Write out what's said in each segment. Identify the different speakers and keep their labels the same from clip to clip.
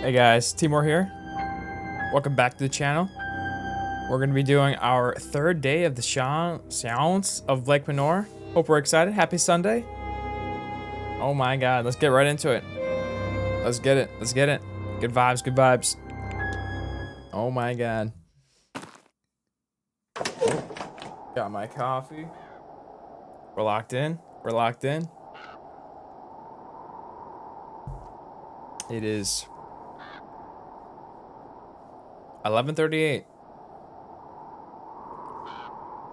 Speaker 1: Hey guys, Temur here. Welcome back to the channel. We're going to be doing our third day of the Séance of Blake Manor. Hope we're excited. Happy Sunday. Oh my god, let's get right into it. Let's get it. Let's get it. Good vibes, good vibes. Oh my god. Got my coffee. We're locked in. We're locked in. It is 11:38.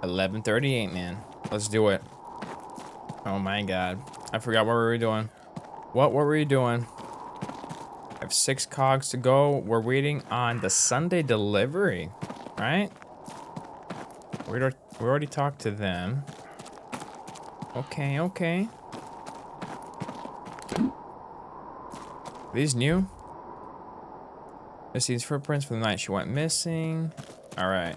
Speaker 1: 11:38, man. Let's do it. Oh my god. I forgot what we were doing. What were we doing? I have 6 cogs to go. We're waiting on the Sunday delivery, right? We already talked to them. Okay, okay. Are these new? Missy's footprints for the night she went missing. Alright.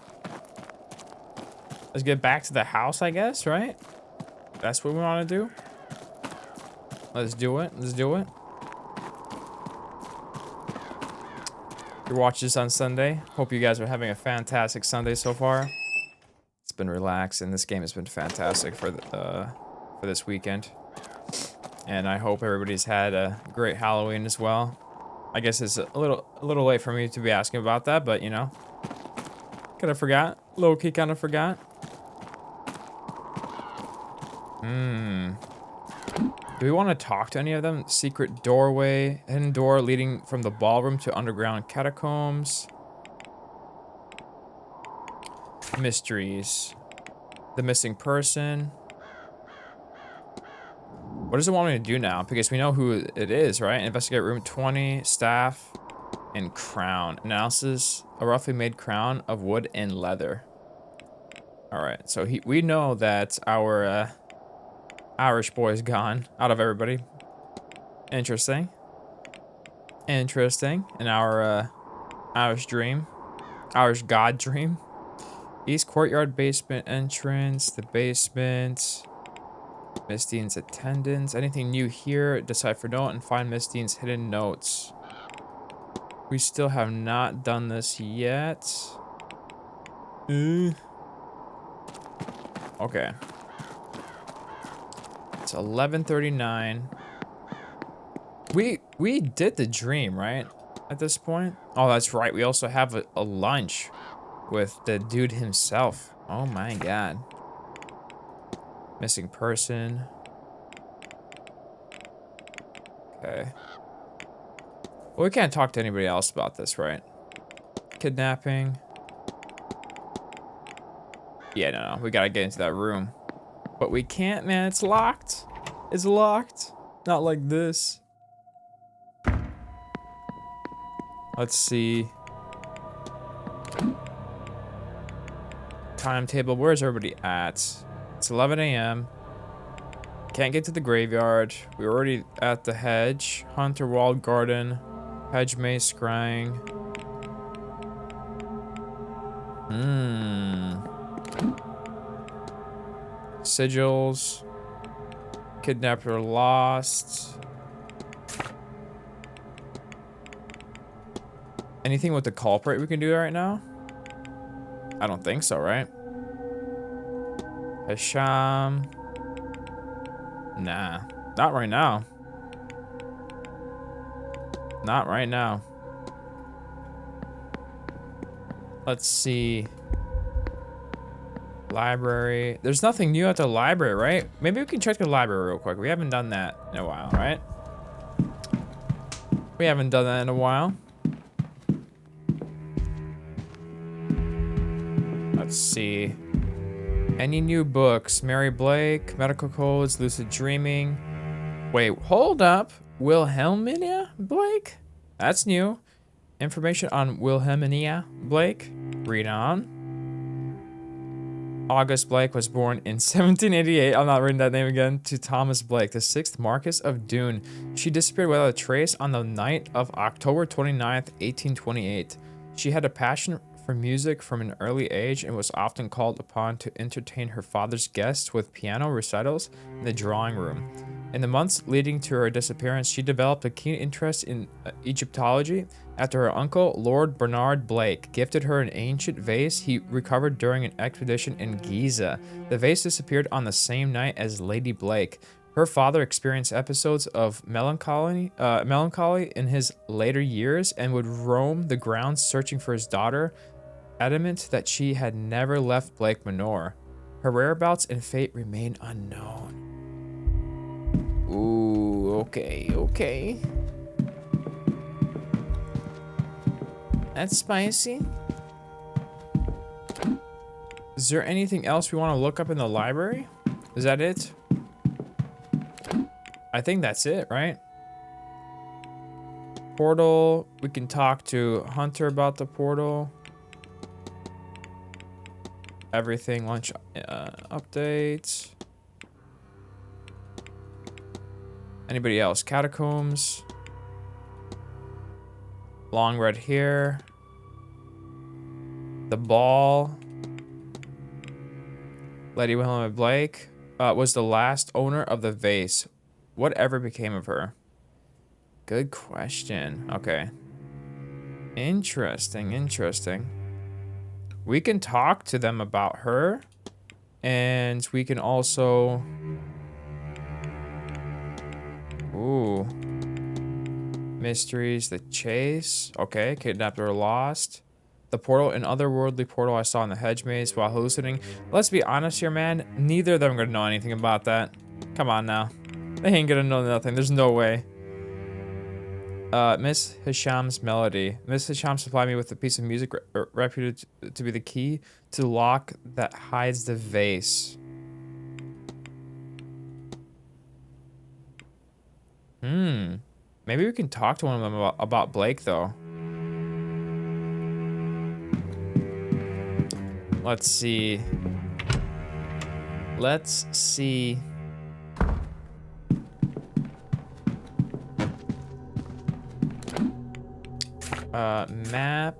Speaker 1: Let's get back to the house, I guess, right? That's what we want to do. Let's do it. Let's do it. You watch this on Sunday. Hope you guys are having a fantastic Sunday so far. It's been relaxed, and this game has been fantastic for this weekend. And I hope everybody's had a great Halloween as well. I guess it's a little late for me to be asking about that, but you know, kind of forgot. Low key, kind of forgot. Do we want to talk to any of them? Secret doorway, hidden door leading from the ballroom to underground catacombs. Mysteries. The missing person. What does it want me to do now? Because we know who it is, right? Investigate room 20, staff, and crown. Analysis, a roughly made crown of wood and leather. All right, so we know that our Irish boy is gone out of everybody. Interesting. Interesting. And our Irish dream. Irish god dream. East courtyard basement entrance. The basement. Miss Dean's attendance. Anything new here? Decipher note and find Miss Dean's hidden notes. We still have not done this yet. Okay. It's 11:39. We did the dream, right? At this point? Oh, that's right. We also have a lunch with the dude himself. Oh my god. Missing person. Okay. Well, we can't talk to anybody else about this, right? Kidnapping. Yeah, no. We gotta get into that room. But we can't, man. It's locked. It's locked. Not like this. Let's see. Timetable. Where's everybody at? It's 11 a.m. Can't get to the graveyard. We're already at the hedge. Hunter walled garden. Hedge maze scrying. Sigils. Kidnapper lost. Anything with the culprit we can do right now? I don't think so, right? Hisham. Nah, not right now. Not right now. Let's see. Library. There's nothing new at the library, right? Maybe we can check the library real quick. We haven't done that in a while, right? We haven't done that in a while. Let's see. Any new books? Mary Blake, Medical Codes, Lucid Dreaming. Wait, hold up. Wilhelmina Blake? That's new. Information on Wilhelmina Blake. Read on. August Blake was born in 1788. I'm not reading that name again. To Thomas Blake, the 6th Marquess of Doon. She disappeared without a trace on the night of October 29th, 1828. She had a passion for music from an early age and was often called upon to entertain her father's guests with piano recitals in the drawing room. In the months leading to her disappearance, she developed a keen interest in Egyptology after her uncle, Lord Bernard Blake, gifted her an ancient vase he recovered during an expedition in Giza. The vase disappeared on the same night as Lady Blake. Her father experienced episodes of melancholy in his later years and would roam the grounds searching for his daughter, adamant that she had never left Blake Manor. Her whereabouts and fate remain unknown. Ooh, okay. That's spicy. Is there anything else we want to look up in the library? Is that it? I think that's it, right? Portal. We can talk to Hunter about the portal. Everything lunch updates. Anybody else? Catacombs. Long red hair. The ball. Lady Wilhelmina Blake was the last owner of the vase. Whatever became of her? Good question. Okay. Interesting. We can talk to them about her. And we can also... Ooh. Mysteries, the chase. Okay, kidnapped or lost. The portal, an otherworldly portal I saw in the hedge maze while hallucinating. Let's be honest here, man. Neither of them are gonna know anything about that. Come on now. They ain't gonna know nothing. There's no way. Miss Hisham's melody. Miss Hisham supplied me with a piece of music reputed to be the key to the lock that hides the vase. Maybe we can talk to one of them about Blake, though. Let's see. Map.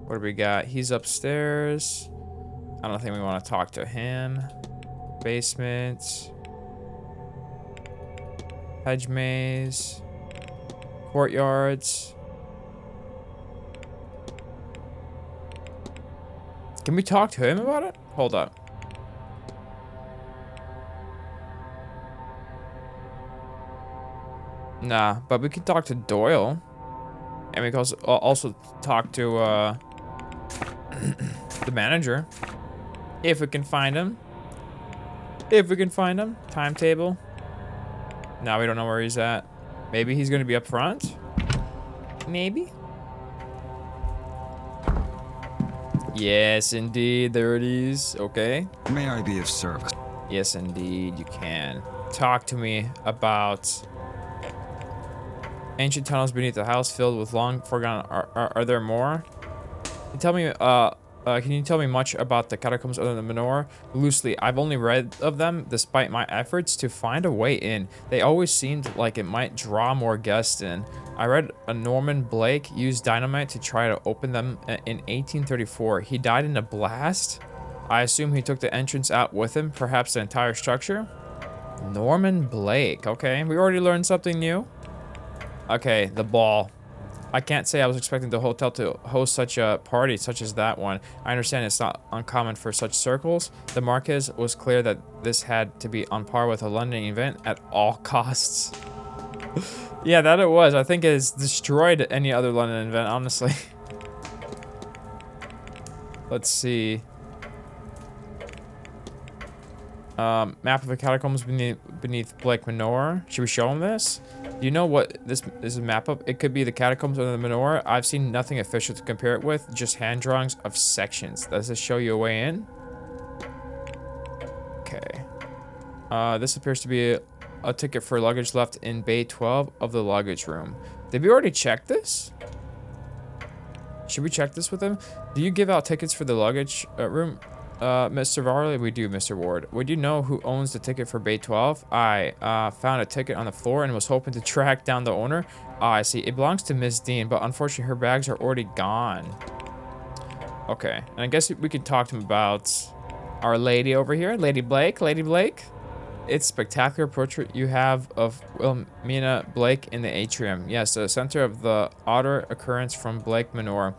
Speaker 1: What do we got? He's upstairs. I don't think we want to talk to him. Basement. Hedge maze. Courtyards. Can we talk to him about it? Hold up. Nah, but we could talk to Doyle. And we can also talk to the manager. If we can find him. Timetable. No, we don't know where he's at. Maybe he's gonna be up front? Maybe? Yes, indeed. There it is. Okay.
Speaker 2: May I be of service?
Speaker 1: Yes, indeed, you can. Talk to me about ancient tunnels beneath the house filled with long forgotten. Are there more? Can you tell me much about the catacombs other than Manor? Loosely, I've only read of them despite my efforts to find a way in. They always seemed like it might draw more guests in. I read a Norman Blake used dynamite to try to open them in 1834. He died in a blast? I assume he took the entrance out with him, perhaps the entire structure? Norman Blake, okay. We already learned something new. Okay, the ball. I can't say I was expecting the hotel to host such a party such as that one. I understand it's not uncommon for such circles. The Marquez was clear that this had to be on par with a London event at all costs. Yeah, that it was. I think it has destroyed any other London event, honestly. Let's see. Map of the catacombs beneath Blake Manor. Should we show him this? Do you know what this is a map of? It could be the catacombs of the Manor. I've seen nothing official to compare it with, just hand drawings of sections. Does this show you a way in? Okay. This appears to be a ticket for luggage left in bay 12 of the luggage room. Did we already check this? Should we check this with him? Do you give out tickets for the luggage room? Mr. Varley, we do, Mr. Ward. Would you know who owns the ticket for Bay 12? I found a ticket on the floor and was hoping to track down the owner. I see. It belongs to Miss Dean, but unfortunately her bags are already gone. Okay, and I guess we could talk to him about our lady over here, Lady Blake. Lady Blake? It's spectacular portrait you have of Wilhelmina Blake in the atrium. Yes, the center of the otter occurrence from Blake Manor.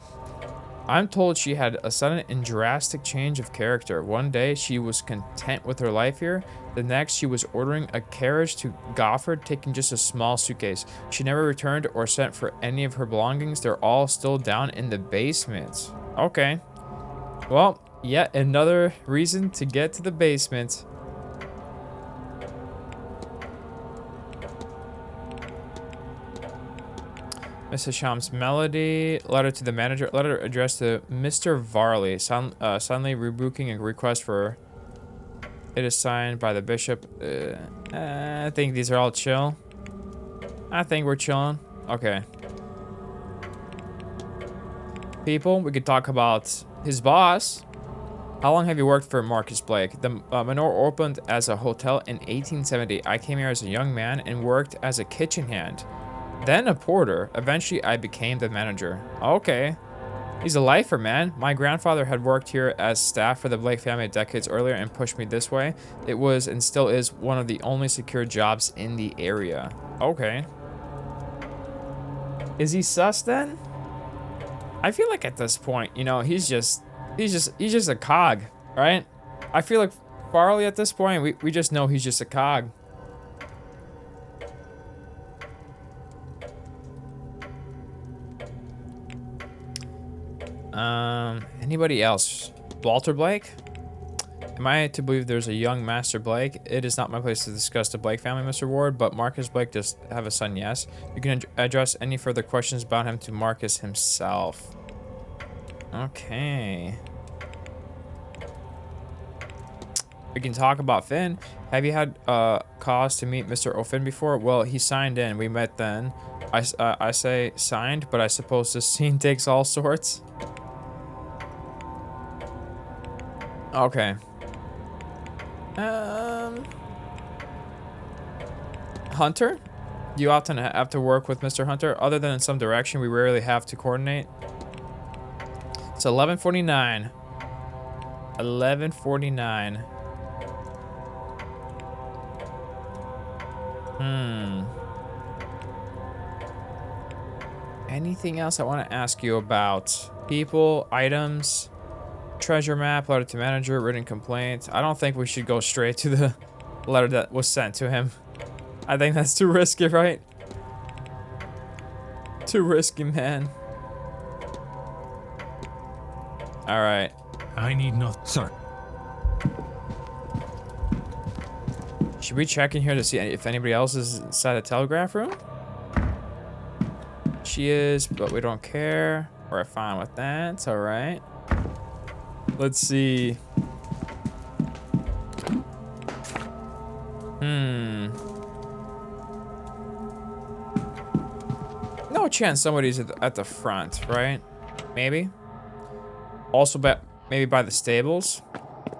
Speaker 1: I'm told she had a sudden and drastic change of character. One day, she was content with her life here. The next, she was ordering a carriage to Gofford, taking just a small suitcase. She never returned or sent for any of her belongings. They're all still down in the basement. Okay. Well, yet another reason to get to the basement. Mrs. Sham's melody, letter to the manager, letter addressed to Mr. Varley, suddenly rebooking a request for it is signed by the bishop. I think these are all chill. I think we're chilling. Okay. People, we could talk about his boss. How long have you worked for Marcus Blake? The Manor opened as a hotel in 1870. I came here as a young man and worked as a kitchen hand. Then a porter. Eventually, I became the manager. Okay. He's a lifer, man. My grandfather had worked here as staff for the Blake family decades earlier and pushed me this way. It was and still is one of the only secure jobs in the area. Okay. Is he sus then? I feel like at this point, you know, he's just a cog, right? I feel like Farley at this point, we just know he's just a cog. Anybody else? Walter Blake? Am I to believe there's a young Master Blake? It is not my place to discuss the Blake family, Mr. Ward, but Marcus Blake does have a son, yes. You can address any further questions about him to Marcus himself. Okay. We can talk about Finn. Have you had cause to meet Mr. O'Finn before? Well, he signed in. We met then. I say signed, but I suppose this scene takes all sorts. Okay. Hunter? You often have to work with Mr. Hunter. Other than in some direction, we rarely have to coordinate. It's 11:49. 11:49. Anything else I want to ask you about? People, items, treasure map, letter to manager, written complaint. I don't think we should go straight to the letter that was sent to him. I think that's too risky, right? Too risky, man. All right.
Speaker 2: I need not, sir.
Speaker 1: Should we check in here to see if anybody else is inside the telegraph room? She is, but we don't care. We're fine with that. It's all right. Let's see. No chance somebody's at the front, right? Maybe. Also, maybe by the stables.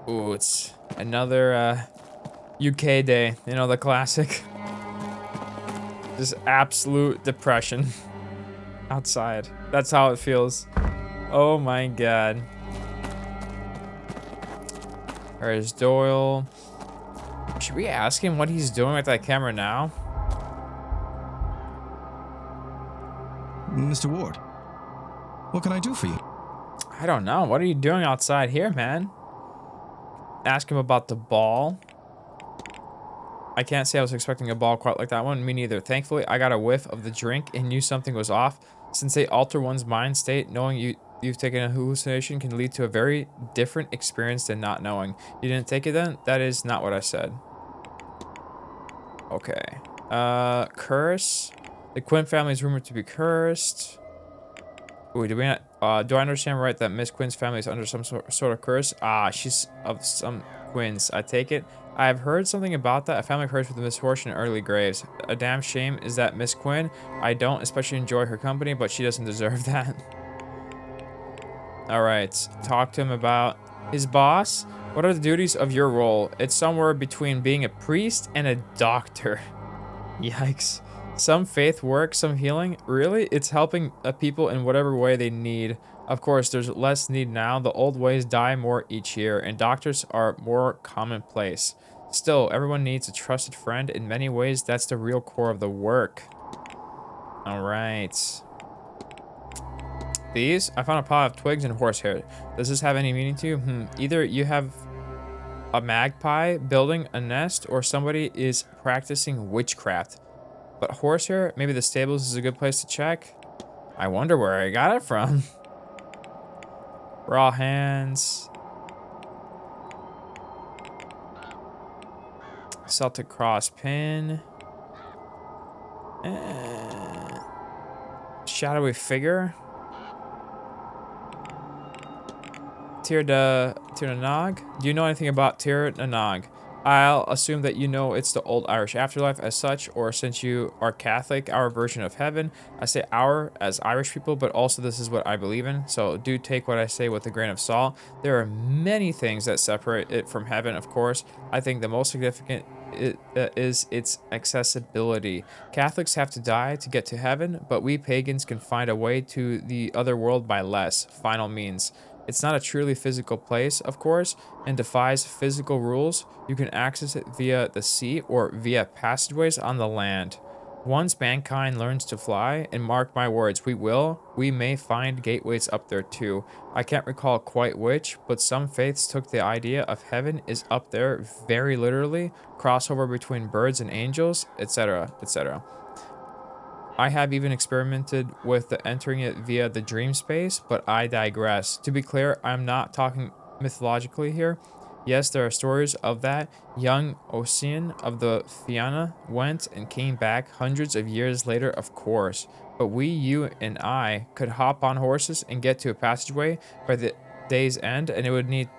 Speaker 1: Ooh, it's another UK day. You know, the classic. Just absolute depression outside. That's how it feels. Oh my god. There's Doyle. Should we ask him what he's doing with that camera now?
Speaker 2: Mr. Ward, what can I do for you?
Speaker 1: I don't know. What are you doing outside here, man? Ask him about the ball. I can't say I was expecting a ball quite like that one. Me neither. Thankfully, I got a whiff of the drink and knew something was off. Since they alter one's mind state, knowing you've taken a hallucination can lead to a very different experience than not knowing. You didn't take it then? That is not what I said. Okay. Curse. The Quinn family is rumored to be cursed. Ooh, do I understand right that Miss Quinn's family is under some sort of curse? Ah, she's of some Quinns. I take it. I've heard something about that. A family cursed with a misfortune in early graves. A damn shame is that Miss Quinn. I don't especially enjoy her company, but she doesn't deserve that. All right, talk to him about his boss. What are the duties of your role? It's somewhere between being a priest and a doctor. Yikes. Some faith work, some healing. Really? It's helping people in whatever way they need. Of course, there's less need now. The old ways die more each year, and doctors are more commonplace. Still, everyone needs a trusted friend. In many ways, that's the real core of the work. All right. These? I found a pile of twigs and horsehair. Does this have any meaning to you? Either you have a magpie building a nest or somebody is practicing witchcraft. But horsehair, maybe the stables is a good place to check. I wonder where I got it from. Raw hands. Celtic cross pin. Shadowy figure. Tir na Nog. Do you know anything about Tir na Nog? I'll assume that you know it's the old Irish afterlife as such, or since you are Catholic, our version of heaven. I say our as Irish people, but also this is what I believe in, so do take what I say with a grain of salt. There are many things that separate it from heaven, of course. I think the most significant is its accessibility. Catholics have to die to get to heaven, but we pagans can find a way to the other world by less final means. It's not a truly physical place, of course, and defies physical rules. You can access it via the sea or via passageways on the land. Once mankind learns to fly, and mark my words, we may find gateways up there too. I can't recall quite which, but some faiths took the idea of heaven is up there very literally, crossover between birds and angels, etc., etc. I have even experimented with entering it via the dream space, but I digress. To be clear, I'm not talking mythologically here. Yes, there are stories of that. Young Ossian of the Fianna went and came back hundreds of years later, of course. But we, you, and I could hop on horses and get to a passageway by the day's end, and it would need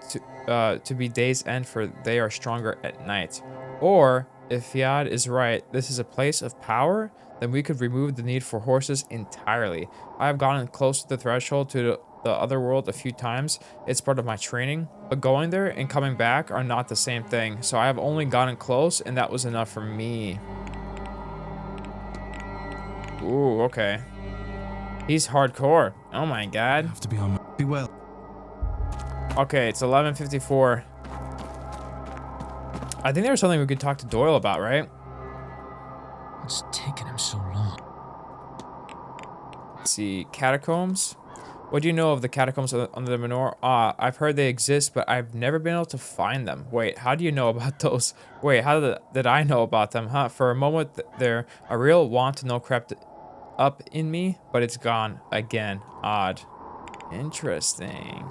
Speaker 1: to be day's end for they are stronger at night. Or, if Fiad is right, this is a place of power, then we could remove the need for horses entirely. I have gotten close to the threshold to the other world a few times. It's part of my training, but going there and coming back are not the same thing. So I have only gotten close, and that was enough for me. Ooh, okay. He's hardcore. Oh my god.
Speaker 2: I have to be on my... Be well.
Speaker 1: Okay, it's 11:54. I think there was something we could talk to Doyle about, right?
Speaker 3: What's taking him so long?
Speaker 1: Let's see, catacombs. What do you know of the catacombs under the Manor? I've heard they exist, but I've never been able to find them. Wait, how do you know about those? Wait, how did I know about them, huh? For a moment there, a real want to know crept up in me, but it's gone again. Odd. Interesting.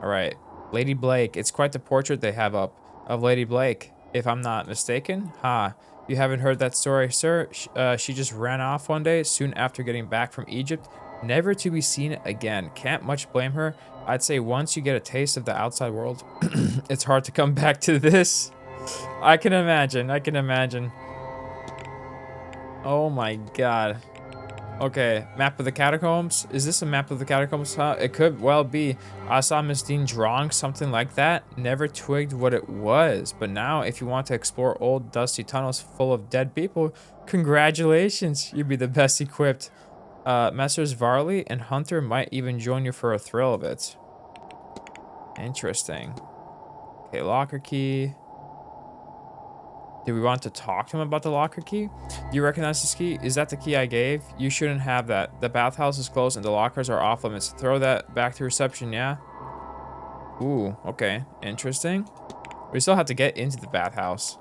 Speaker 1: All right, Lady Blake. It's quite the portrait they have up of Lady Blake, if I'm not mistaken. You haven't heard that story, sir? She just ran off one day, soon after getting back from Egypt, never to be seen again. Can't much blame her. I'd say once you get a taste of the outside world, it's hard to come back to this. I can imagine. I can imagine. Oh my god. Okay, map of the catacombs. Is this a map of the catacombs? Huh? It could well be. I saw Miss Dean drawing something like that. Never twigged what it was. But now, if you want to explore old dusty tunnels full of dead people, congratulations. You'd be the best equipped. Messrs. Varley and Hunter might even join you for a thrill of it. Interesting. Okay, locker key. Do we want to talk to him about the locker key? Do you recognize this key? Is that the key I gave? You shouldn't have that. The bathhouse is closed and the lockers are off limits. Throw that back to reception, yeah? Ooh, okay. Interesting. We still have to get into the bathhouse.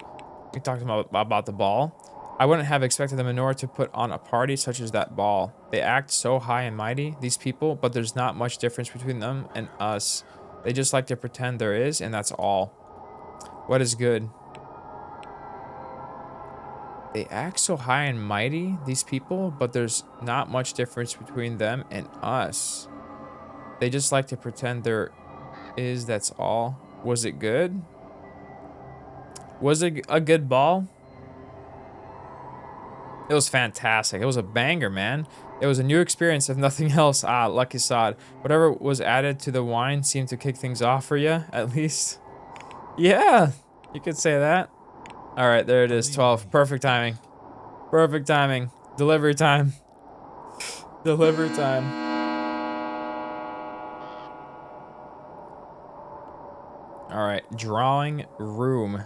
Speaker 1: We talked about the ball. I wouldn't have expected the Manor to put on a party such as that ball. They act so high and mighty, these people, but there's not much difference between them and us. They just like to pretend there is, and that's all. What is good? They act so high and mighty, these people, but there's not much difference between them and us. They just like to pretend there is, that's all. Was it good? Was it a good ball? It was fantastic. It was a banger, man. It was a new experience, if nothing else. Lucky sod. Whatever was added to the wine seemed to kick things off for you, at least. Yeah, you could say that. All right, there it is, 12. Perfect timing. Perfect timing. Delivery time. Delivery time. All right, drawing room.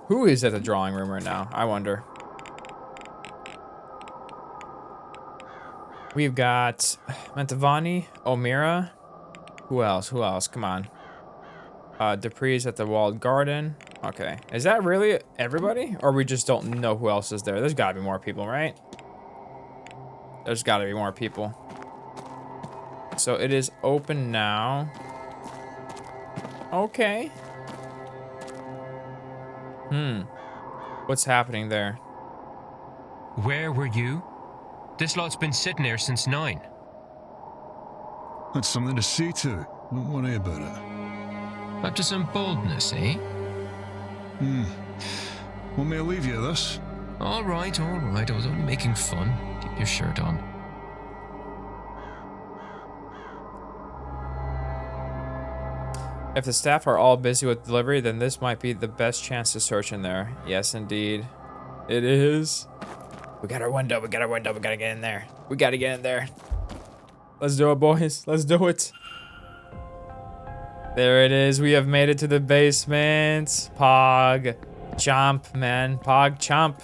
Speaker 1: Who is at the drawing room right now? I wonder. We've got Mentavani, Omira. Who else? Who else? Come on. Dupree's at the walled garden. Okay. Is that really everybody? Or we just don't know who else is there? There's gotta be more people, right? There's gotta be more people. So it is open now. Okay. What's happening there?
Speaker 4: Where were you? This lot's been sitting there since 9.
Speaker 5: That's something to see to. Don't worry about it.
Speaker 4: Up to some boldness, eh?
Speaker 5: Want me to leave you this?
Speaker 4: All right, all right. I was only making fun. Keep your shirt on.
Speaker 1: If the staff are all busy with delivery, then this might be the best chance to search in there. Yes, indeed. It is. We got our window. We got our window. We gotta get in there. We gotta get in there. Let's do it, boys. Let's do it. There it is. We have made it to the basement. Pog. Chomp, man. Pog chomp.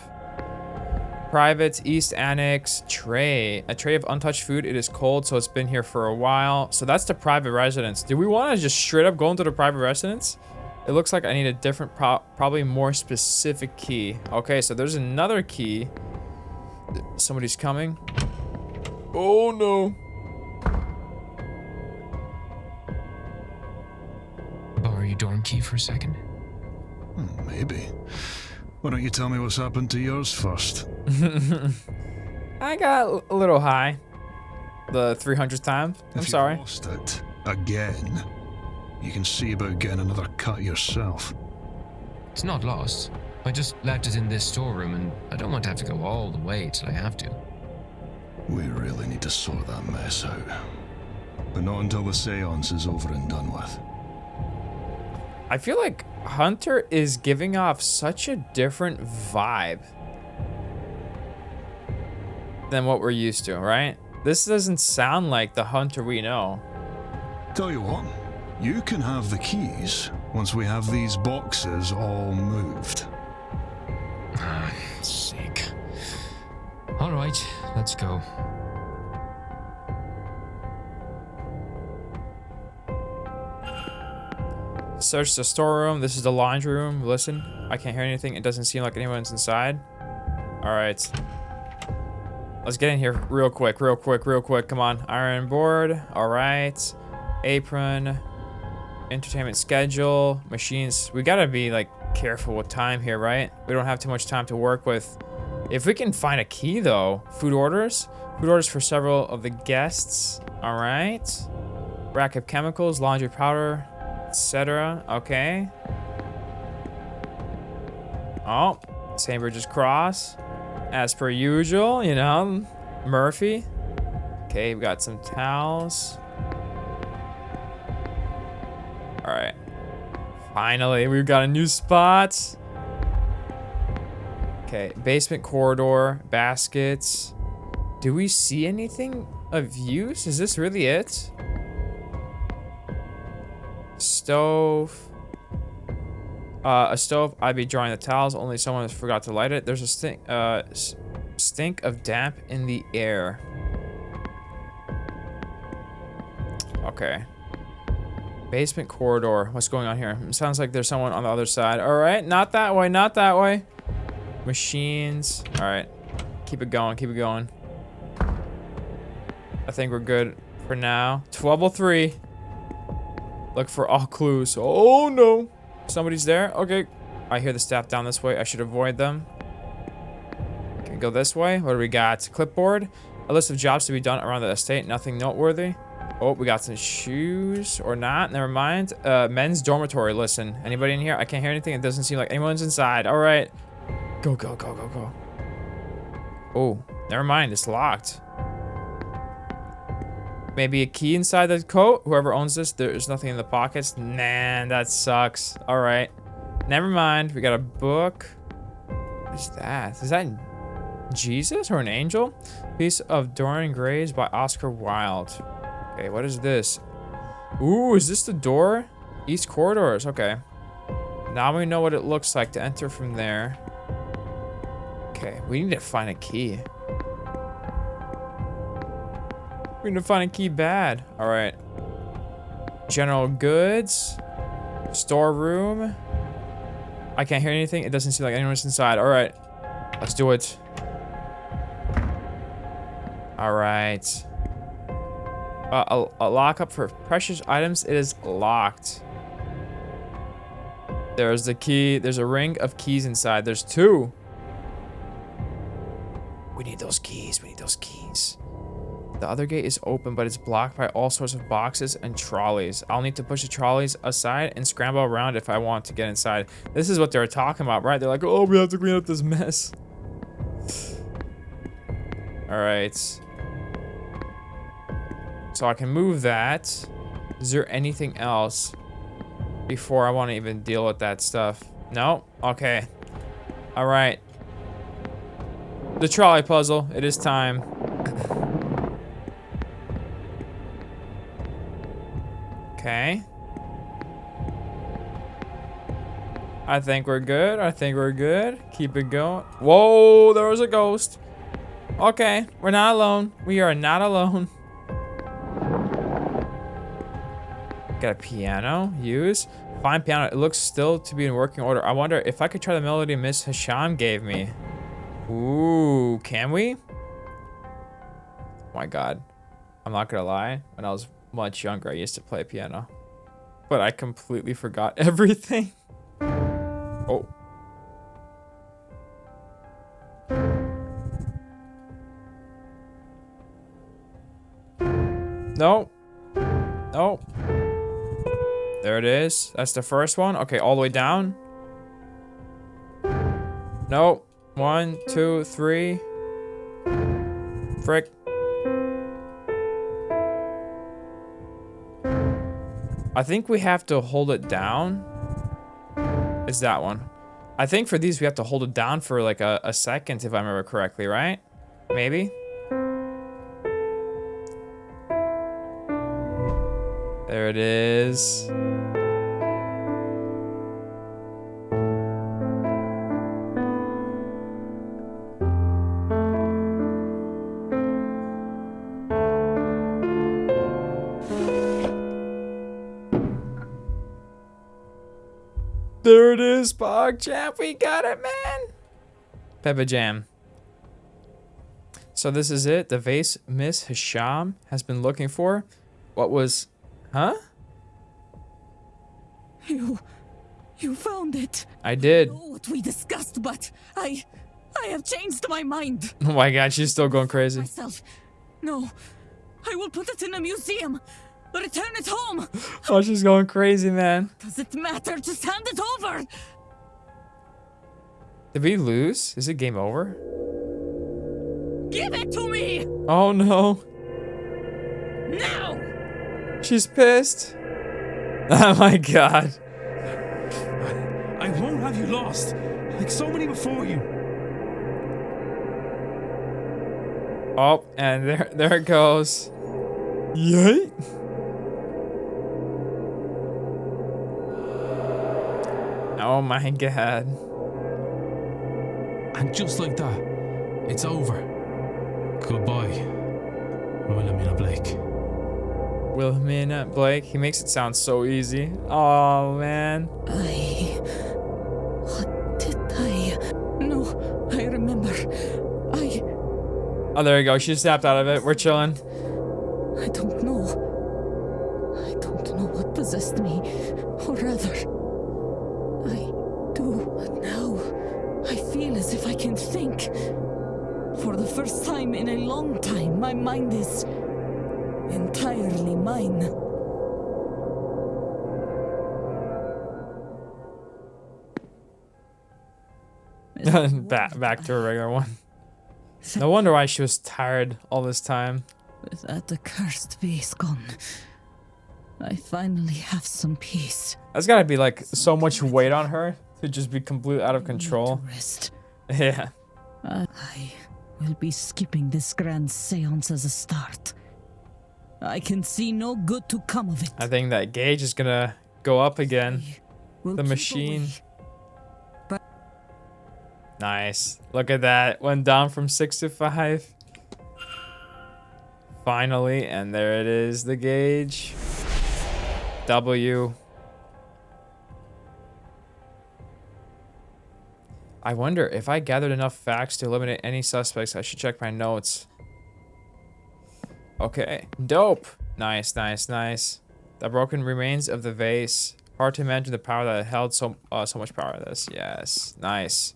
Speaker 1: Private East Annex tray. A tray of untouched food. It is cold, so it's been here for a while. So that's the private residence. Do we want to just straight up go into the private residence? It looks like I need a different, probably more specific key. Okay, so there's another key. Somebody's coming. Oh no.
Speaker 4: Borrow your dorm key for a second?
Speaker 5: Maybe. Why don't you tell me what's happened to yours first?
Speaker 1: I got a little high. The 300th time. I'm sorry.
Speaker 5: If you lost it again, you can see about getting another cut yourself.
Speaker 4: It's not lost. I just left it in this storeroom, and I don't want to have to go all the way till I have to.
Speaker 5: We really need to sort that mess out. But not until the seance is over and done with.
Speaker 1: I feel like Hunter is giving off such a different vibe than what we're used to, right? This doesn't sound like the Hunter we know.
Speaker 5: Tell you what, you can have the keys once we have these boxes all moved.
Speaker 4: Ah, sake. All right, let's go.
Speaker 1: Search the storeroom. This is the laundry room. Listen, I can't hear anything. It doesn't seem like anyone's inside. All right. Let's get in here real quick, real quick, real quick. Come on. Iron board. All right. Apron. Entertainment schedule. Machines. We gotta be like careful with time here, right? We don't have too much time to work with. If we can find a key though. Food orders. Food orders for several of the guests. All right. Rack of chemicals. Laundry powder. Etc. Okay. Oh, St. Bridget's Cross. As per usual, you know, Murphy. Okay, we got some towels. All right. Finally, we've got a new spot. Okay, basement corridor, baskets. Do we see anything of use? Is this really it? Stove. A stove. I'd be drying the towels. Only someone forgot to light it. There's a stink of damp in the air. Okay. Basement corridor. What's going on here? It sounds like there's someone on the other side. All right. Not that way. Not that way. Machines. All right. Keep it going. Keep it going. I think we're good for now. 1203. Look for all clues. Oh no. Somebody's there. Okay. I hear the staff down this way. I should avoid them. Can we go this way? What do we got? Clipboard. A list of jobs to be done around the estate. Nothing noteworthy. Oh, we got some shoes or not. Never mind. Men's dormitory. Listen. Anybody in here? I can't hear anything. It doesn't seem like anyone's inside. All right. Go, go, go, go, go. Oh, never mind. It's locked. Maybe a key inside the coat. Whoever owns this, there's nothing in the pockets. Nah, that sucks. All right. Never mind. We got a book. What is that? Is that Jesus or an angel? Piece of Dorian Grays by Oscar Wilde. Okay, what is this? Ooh, is this the door? East corridors. Okay. Now we know what it looks like to enter from there. Okay, we need to find a key. We need to find a key bad. All right. General goods. Storeroom. I can't hear anything. It doesn't seem like anyone's inside. All right. Let's do it. All right. A lockup for precious items. It is locked. There's the key. There's a ring of keys inside. There's 2. We need those keys. We need those keys. The other gate is open, but it's blocked by all sorts of boxes and trolleys. I'll need to push the trolleys aside and scramble around if I want to get inside. This is what they're talking about, right? They're like, oh, we have to clean up this mess. All right. So I can move that. Is there anything else before I want to even deal with that stuff? No? Okay. All right. The trolley puzzle. It is time. Okay. I think we're good. I think we're good. Keep it going. Whoa, there was a ghost. Okay, we're not alone. We are not alone. Got a piano. Use. Fine piano. It looks still to be in working order. I wonder if I could try the melody Miss Hisham gave me. Ooh, can we? Oh my god. I'm not gonna lie. When I was much younger, I used to play piano. But I completely forgot everything. Oh. No. No. There it is. That's the first one. Okay, all the way down. No. 1, 2, 3. Frick. I think we have to hold it down. It's that one. I think for these we have to hold it down for like a second if I remember correctly, right? Maybe? There it is. There it is, Pog Champ. We got it, man. Peppa Jam. So this is it. The vase Miss Hisham has been looking for. What was... Huh?
Speaker 6: You found it.
Speaker 1: I did.
Speaker 6: I know what we discussed, but I have changed my mind.
Speaker 1: Oh my god, she's still going crazy.
Speaker 6: Myself. No, I will put it in a museum. Return it home.
Speaker 1: Oh, she's going crazy, man.
Speaker 6: Does it matter? Just hand it over.
Speaker 1: Did we lose? Is it game over?
Speaker 6: Give it to me.
Speaker 1: Oh no.
Speaker 6: Now.
Speaker 1: She's pissed. Oh my god.
Speaker 2: I won't have you lost, like so many before you.
Speaker 1: Oh, and there it goes. Yay. Oh my god.
Speaker 2: And just like that, it's over. Goodbye, Wilhelmina Blake.
Speaker 1: Wilhelmina Blake. He makes it sound so easy. Oh man.
Speaker 6: What did I? No, I remember.
Speaker 1: Oh, there you go. She snapped out of it. We're chilling.
Speaker 6: I don't know. I don't know what possessed me, or rather, I do, but now I feel as if I can think. For the first time in a long time, my mind is entirely mine.
Speaker 1: back to a regular one. No wonder why she was tired all this time.
Speaker 6: With that accursed base gone, I finally have some peace.
Speaker 1: That's gotta be like so much weight on her to just be completely out of control.
Speaker 6: Rest.
Speaker 1: Yeah.
Speaker 6: I will be skipping this grand seance as a start. I can see no good to come of it.
Speaker 1: I think that gauge is gonna go up again.
Speaker 6: We'll
Speaker 1: The
Speaker 6: keep
Speaker 1: machine.
Speaker 6: away.
Speaker 1: Nice. Look at that. Went down from 6 to 5. Finally, and there it is, the gauge. W. I wonder if I gathered enough facts to eliminate any suspects. I should check my notes. Okay. Dope. Nice, nice, nice. The broken remains of the vase. Hard to imagine the power that held so much power. This. Yes. Nice.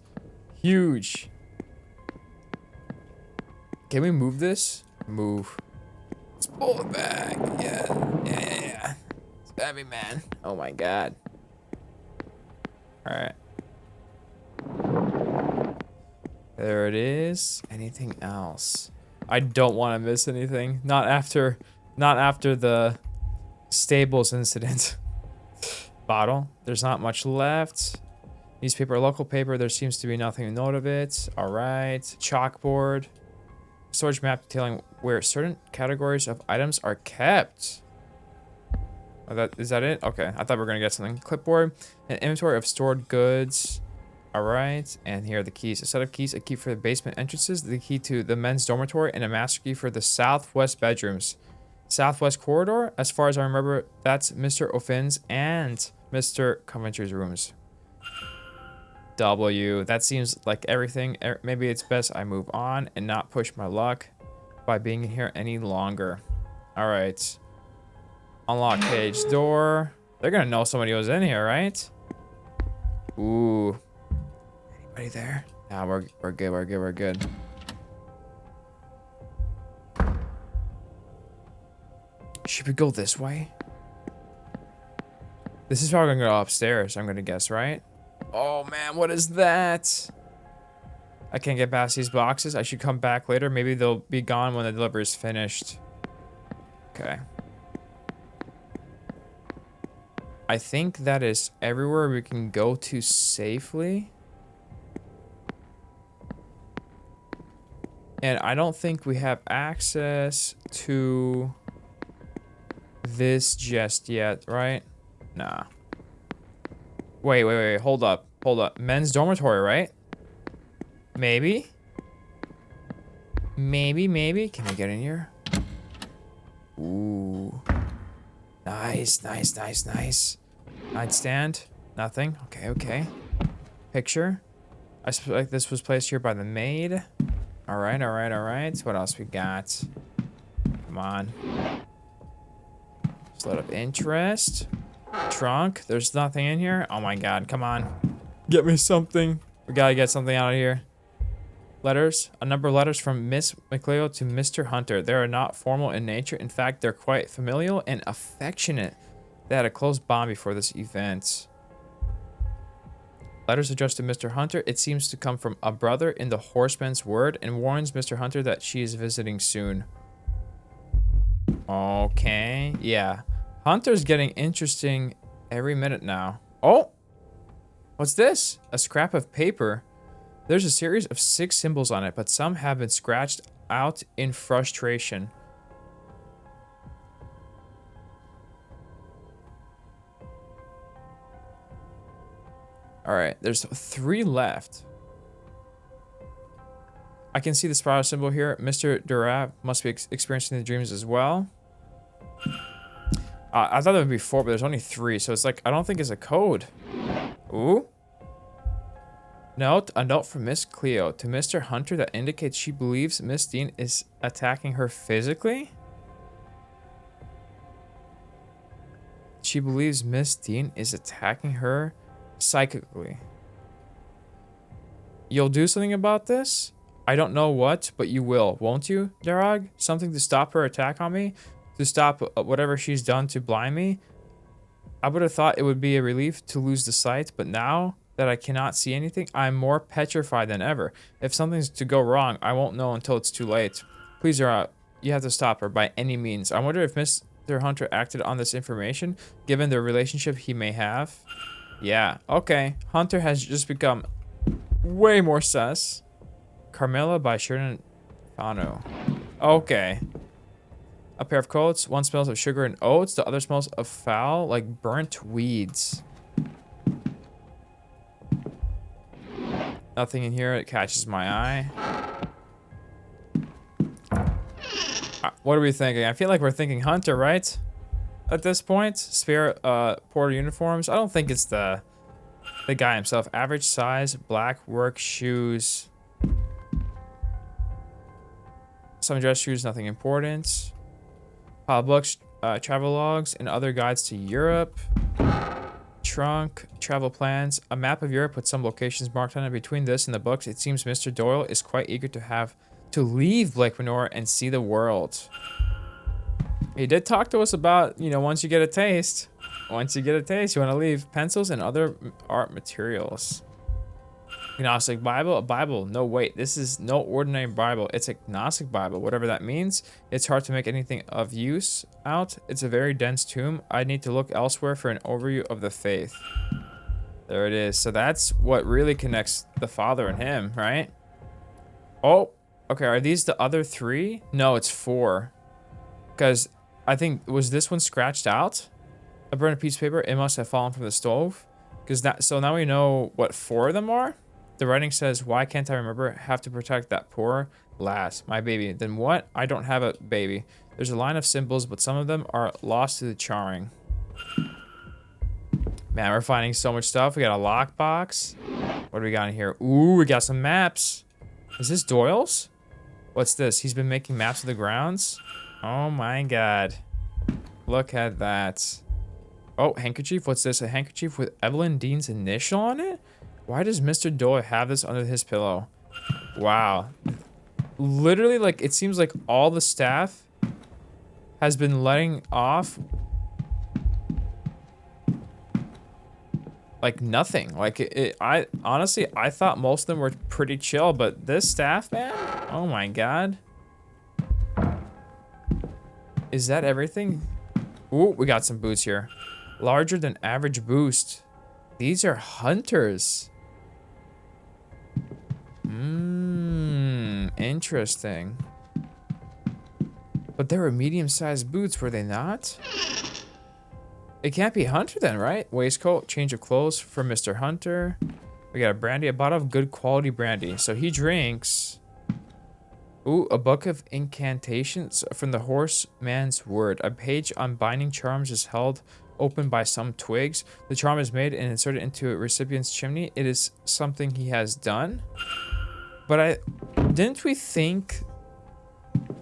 Speaker 1: Huge. Can we move this? Move. Let's pull it back. Yeah. It's heavy, man. Oh my god. Alright. There it is. Anything else? I don't want to miss anything. Not after the stables incident. Bottle. There's not much left. Newspaper, local paper. There seems to be nothing to note of it. Alright. Chalkboard. Storage map detailing where certain categories of items are kept. Oh, is that it? Okay, I thought we were gonna get something. Clipboard, an inventory of stored goods. All right, and here are the keys. A set of keys, a key for the basement entrances, the key to the men's dormitory, and a master key for the southwest bedrooms. Southwest corridor, as far as I remember, that's Mr. O'Finn's and Mr. Coventry's rooms. W. That seems like everything. Maybe it's best I move on and not push my luck by being here any longer. All right. Unlock cage door. They're gonna know somebody was in here, right? Ooh. Anybody there? Nah, we're good. We're good. Should we go this way? This is probably gonna go upstairs, I'm gonna guess, right? Oh man, what is that? I can't get past these boxes. I should come back later. Maybe they'll be gone when the delivery is finished. Okay. I think that is everywhere we can go to safely. And I don't think we have access to this just yet, right? Nah. Wait. Hold up. Men's dormitory, right? Maybe. Can we get in here? Ooh. Nice. Nightstand. Nothing. Okay. Picture. I suspect this was placed here by the maid. All right. What else we got? Come on. Slot of interest. Trunk. There's nothing in here. Oh my god. Come on. Get me something. We gotta get something out of here. Letters. A number of letters from Miss McLeod to Mr. Hunter. They are not formal in nature. In fact, they're quite familial and affectionate. They had a close bond before this event. Letters addressed to Mr. Hunter. It seems to come from a brother in the horseman's word and warns Mr. Hunter that she is visiting soon. Okay. Yeah. Hunter's getting interesting every minute now. Oh! What's this? A scrap of paper. There's a series of 6 symbols on it, but some have been scratched out in frustration. Alright, there's 3 left. I can see the spiral symbol here. Mr. Durab must be experiencing the dreams as well. I thought there would be 4, but there's only 3, so it's like, I don't think it's a code. Ooh. Note, a note from Miss Cleo to Mr. Hunter that indicates she believes Miss Dean is attacking her physically? She believes Miss Dean is attacking her psychically. You'll do something about this? I don't know what, but you will, won't you, Darag? Something to stop her attack on me? To stop whatever she's done to blind me? I would have thought it would be a relief to lose the sight, but now that I cannot see anything, I'm more petrified than ever. If something's to go wrong, I won't know until it's too late. Please, Darag, you have to stop her by any means. I wonder if Mr. Hunter acted on this information, given the relationship he may have. Yeah, okay. Hunter has just become way more sus. Carmela by Sheridan Fano. Okay. A pair of coats. One smells of sugar and oats. The other smells of foul, like burnt weeds. Nothing in here that catches my eye. What are we thinking? I feel like we're thinking Hunter, right? At this point, spare porter uniforms. I don't think it's the guy himself. Average size, black work shoes. Some dress shoes, nothing important. Pile of books, travel logs, and other guides to Europe. Trunk, travel plans, a map of Europe with some locations marked on it. Between this and the books, it seems Mr. Doyle is quite eager to leave Blake Manor and see the world. He did talk to us about, you know, once you get a taste, you want to leave. Pencils and other art materials. Gnostic Bible, a Bible. No, wait, this is no ordinary Bible. It's a Gnostic Bible, whatever that means. It's hard to make anything of use out. It's a very dense tome. I need to look elsewhere for an overview of the faith. There it is. So that's what really connects the father and him, right? Oh, okay. Are these the other 3? No, it's 4. Because I think, was this one scratched out? I burned a piece of paper. It must have fallen from the stove. Because that, so now we know what 4 of them are. The writing says, why can't I remember? Have to protect that poor lass, my baby. Then what? I don't have a baby. There's a line of symbols, but some of them are lost to the charring. Man, we're finding so much stuff. We got a lockbox. What do we got in here? Ooh, we got some maps. Is this Doyle's? What's this? He's been making maps of the grounds. Oh my god. Look at that. Oh, handkerchief. What's this? A handkerchief with Evelyn Dean's initial on it? Why does Mr. Doyle have this under his pillow? Wow. Literally, like, it seems like all the staff has been letting off like nothing. Like, I honestly, I thought most of them were pretty chill, but this staff, man, oh my god. Is that everything? Ooh, we got some boots here. Larger than average boost. These are hunters. Interesting. But they were medium-sized boots, were they not? It can't be Hunter then, right? Waistcoat, change of clothes for Mr. Hunter. We got a brandy, a bottle of good quality brandy. So he drinks. Ooh, a book of incantations from the horseman's word. A page on binding charms is held open by some twigs. The charm is made and inserted into a recipient's chimney. It is something he has done. But didn't we think,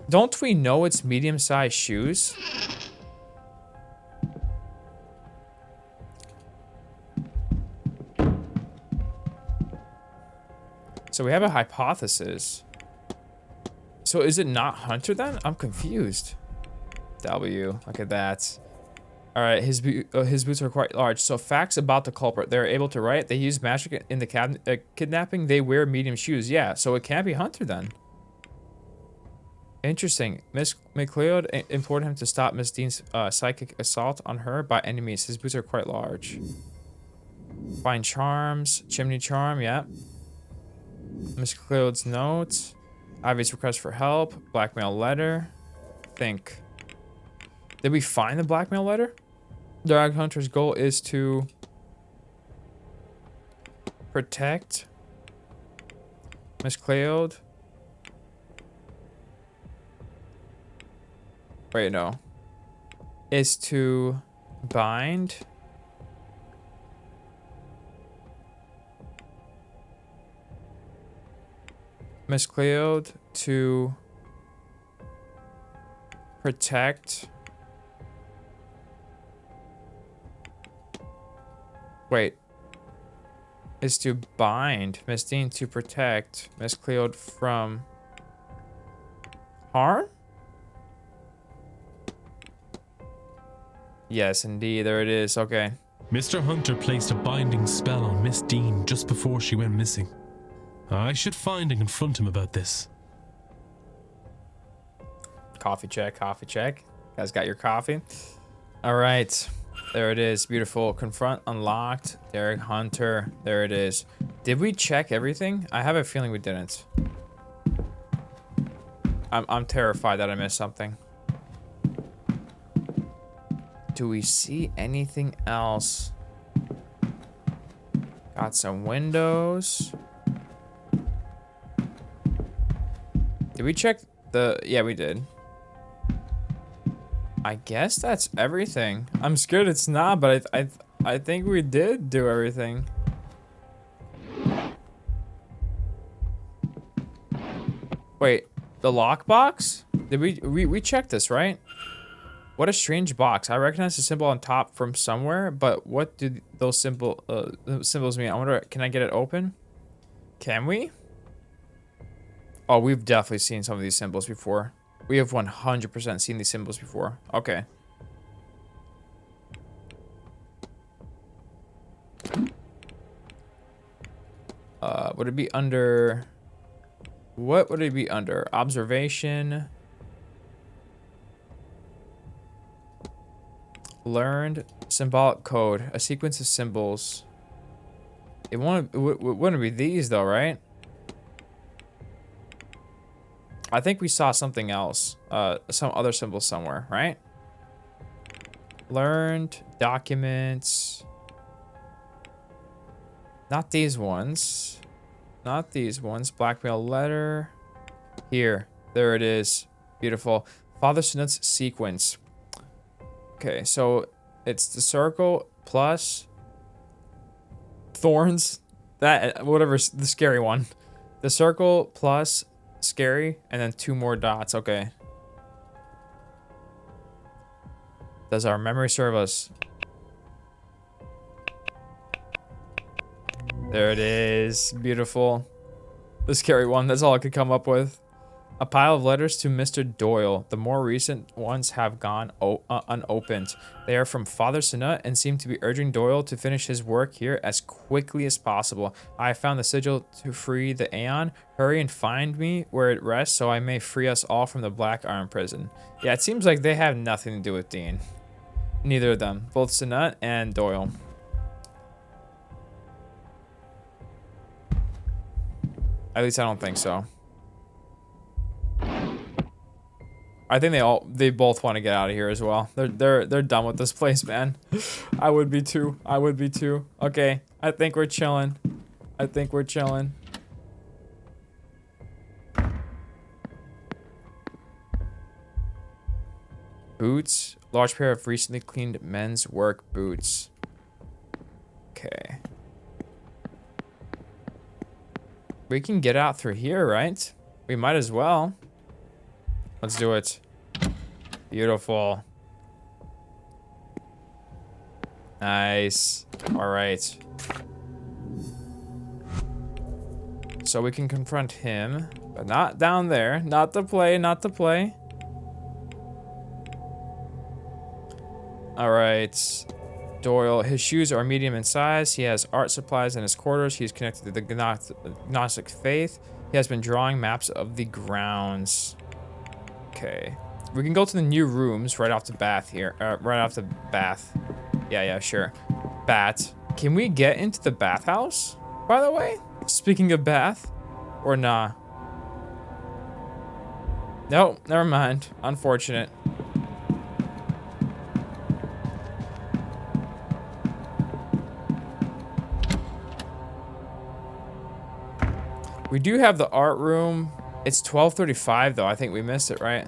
Speaker 1: don't we know it's medium-sized shoes? So we have a hypothesis. So is it not Hunter then? I'm confused. W, look at that. All right, his boots are quite large. So facts about the culprit. They're able to write. They use magic in the kidnapping. They wear medium shoes. Yeah, so it can't be Hunter then. Interesting. Miss McLeod implored him to stop Miss Dean's psychic assault on her by any means. His boots are quite large. Find charms. Chimney charm, yeah. Miss McLeod's note. Ivy's request for help. Blackmail letter. Think. Did we find the blackmail letter? Dog Hunter's goal is to protect Miss Cleode. Wait, no. Is to bind Miss Cleode to protect. Wait. Is to bind Miss Dean to protect Miss Cleode from harm? Yes, indeed. There it is. Okay.
Speaker 2: Mr. Hunter placed a binding spell on Miss Dean just before she went missing. I should find and confront him about this.
Speaker 1: Coffee check, coffee check. You guys got your coffee? All right. There it is. Beautiful. Confront unlocked. Derek Hunter. There it is. Did we check everything? I have a feeling we didn't. I'm terrified that I missed something. Do we see anything else? Got some windows. we check the... Yeah, we did. I guess that's everything. I'm scared it's not, but I think we did do everything. Wait, the lockbox? Did we checked this, right? What a strange box. I recognize the symbol on top from somewhere, but what do those symbols mean? I wonder, can I get it open? Can we? Oh, we've definitely seen some of these symbols before. We have 100% seen these symbols before. Okay. Would it be under... What would it be under? Observation. Learned. Symbolic code. A sequence of symbols. It wouldn't be these though, right? I think we saw something else. Some other symbols somewhere, right? Learned. Documents. Not these ones. Not these ones. Blackmail letter. Here. There it is. Beautiful. Father Sinut's sequence. Okay, so it's the circle plus thorns. That, whatever, the scary one. The circle plus scary, and then 2 more dots. Okay. Does our memory serve us? There it is. Beautiful. The scary one. That's all I could come up with. A pile of letters to Mr. Doyle. The more recent ones have gone unopened. They are from Father Sinut and seem to be urging Doyle to finish his work here as quickly as possible. I have found the sigil to free the Aeon. Hurry and find me where it rests so I may free us all from the Black Iron Prison. Yeah, it seems like they have nothing to do with Dean. Neither of them. Both Sinut and Doyle. At least I don't think so. I think they both want to get out of here as well. They're done with this place, man. I would be too. I would be too. Okay, I think we're chilling. I think we're chilling. Boots. Large pair of recently cleaned men's work boots. Okay. We can get out through here, right? We might as well. Let's do it. Beautiful. Nice. All right. So we can confront him, but not down there. Not to play, not to play. All right. Doyle, his shoes are medium in size. He has art supplies in his quarters. He's connected to the Gnostic faith. He has been drawing maps of the grounds. Okay. We can go to the new rooms right off the bath here. Right off the bath. Yeah, sure. Bat. Can we get into the bathhouse, by the way? Speaking of bath. Or nah? Nope, never mind. Unfortunate. We do have the art room. It's 12:35 though. I think we missed it, right?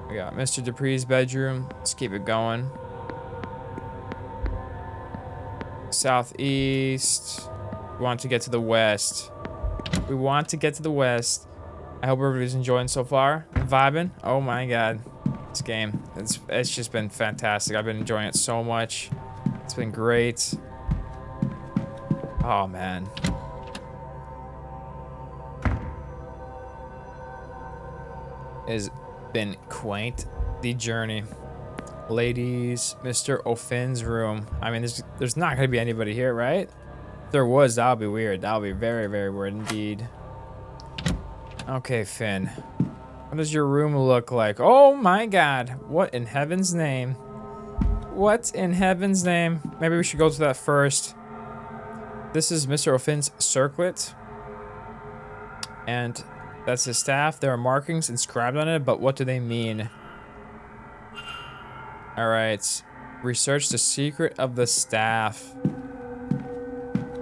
Speaker 1: We got Mr. Dupree's bedroom. Let's keep it going. Southeast. We want to get to the west. We want to get to the west. I hope everybody's enjoying so far. Vibing. Oh my god. This game. It's just been fantastic. I've been enjoying it so much. It's been great. Oh man. Has been quaint the journey. Ladies, Mr. O'Finn's room. I mean, there's not gonna be anybody here, right? If there was, that would be weird. That would be very, very weird indeed. Okay, Finn. What does your room look like? Oh my god. What in heaven's name? What in heaven's name? Maybe we should go to that first. This is Mr. O'Finn's circlet. And that's his staff. There are markings inscribed on it, but what do they mean? Alright. Research the secret of the staff.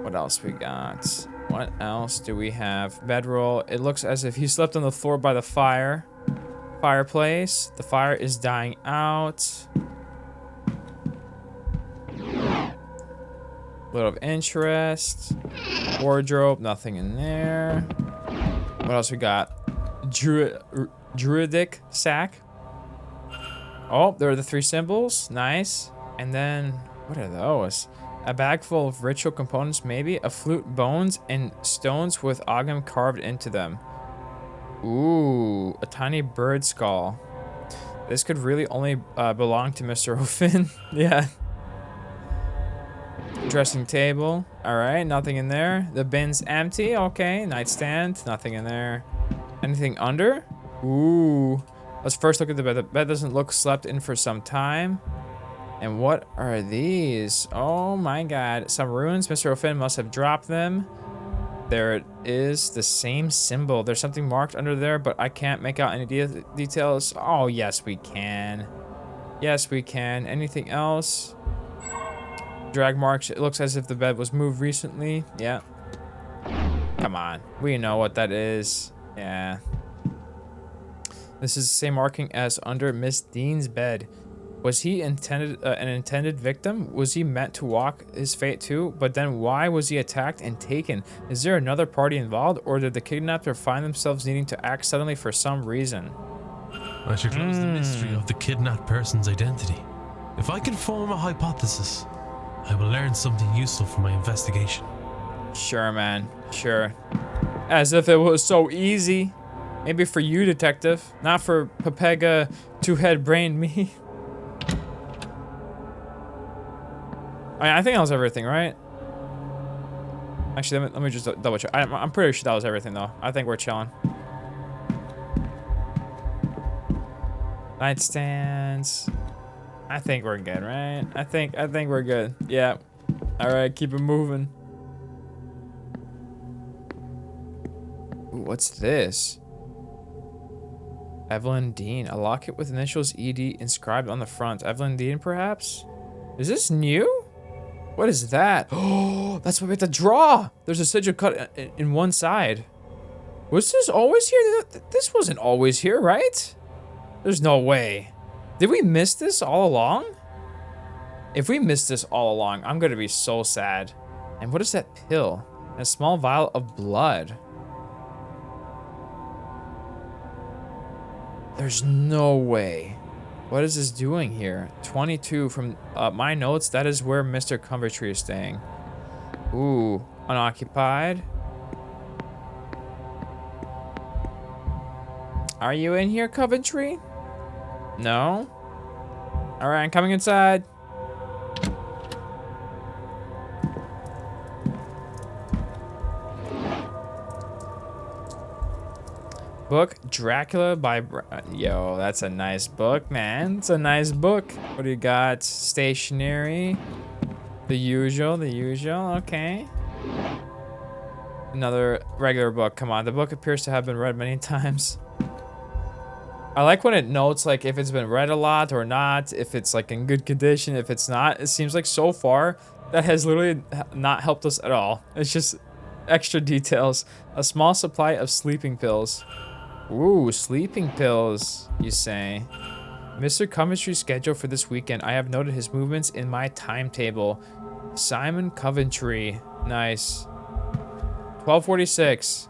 Speaker 1: What else we got? What else do we have? Bedroll. It looks as if he slept on the floor by the fireplace. The fire is dying out. Little of interest. Wardrobe. Nothing in there. What else we got? Druidic sack. Oh, there are the 3 symbols. Nice. And then, what are those? A bag full of ritual components, maybe. A flute, bones, and stones with Ogham carved into them. Ooh, a tiny bird skull. This could really only belong to Mr. O'Finn. Yeah. Dressing table. All right, nothing in there. The bin's empty. Okay, nightstand. Nothing in there. Anything under? Ooh. Let's first look at the bed. The bed doesn't look slept in for some time. And what are these? Oh my god. Some runes. Mr. O'Finn must have dropped them. There it is. The same symbol. There's something marked under there, but I can't make out any details. Oh, yes, we can. Yes, we can. Anything else? Drag marks. It looks as if the bed was moved recently. Yeah. Come on. We know what that is. Yeah. This is the same marking as under Miss Dean's bed. Was he an intended victim? Was he meant to walk his fate too? But then why was he attacked and taken? Is there another party involved, or did the kidnapper find themselves needing to act suddenly for some reason?
Speaker 2: I should close the mystery of the kidnapped person's identity. If I can form a hypothesis, I will learn something useful for my investigation.
Speaker 1: Sure, man. Sure. As if it was so easy. Maybe for you, detective. Not for Pepega two-head-brained me. I think that was everything, right? Actually, let me just double check. I'm pretty sure that was everything, though. I think we're chilling. Nightstands. I think we're good, right? I think we're good. Yeah. All right, keep it moving. Ooh, what's this? Evelyn Dean. A locket with initials ED inscribed on the front. Evelyn Dean, perhaps? Is this new? What is that? Oh, that's what we have to draw. There's a sigil cut in one side. Was this always here? This wasn't always here, right? There's no way. Did we miss this all along? If we missed this all along, I'm gonna be so sad. And what is that pill? A small vial of blood. There's no way. What is this doing here? 22 from my notes. That is where Mr. Coventry is staying. Ooh, unoccupied. Are you in here, Coventry? No? All right, I'm coming inside. Book Dracula by yo, that's a nice book, man. It's a nice book. What do you got? Stationery. The usual. Okay. Another regular book. Come on, the book appears to have been read many times. I like when it notes like if it's been read a lot or not, if it's like in good condition, if it's not. It seems like so far that has literally not helped us at all. It's just extra details. A small supply of sleeping pills. Ooh, sleeping pills, you say. Mr. Coventry's schedule for this weekend. I have noted his movements in my timetable. Simon Coventry. Nice. 12:46.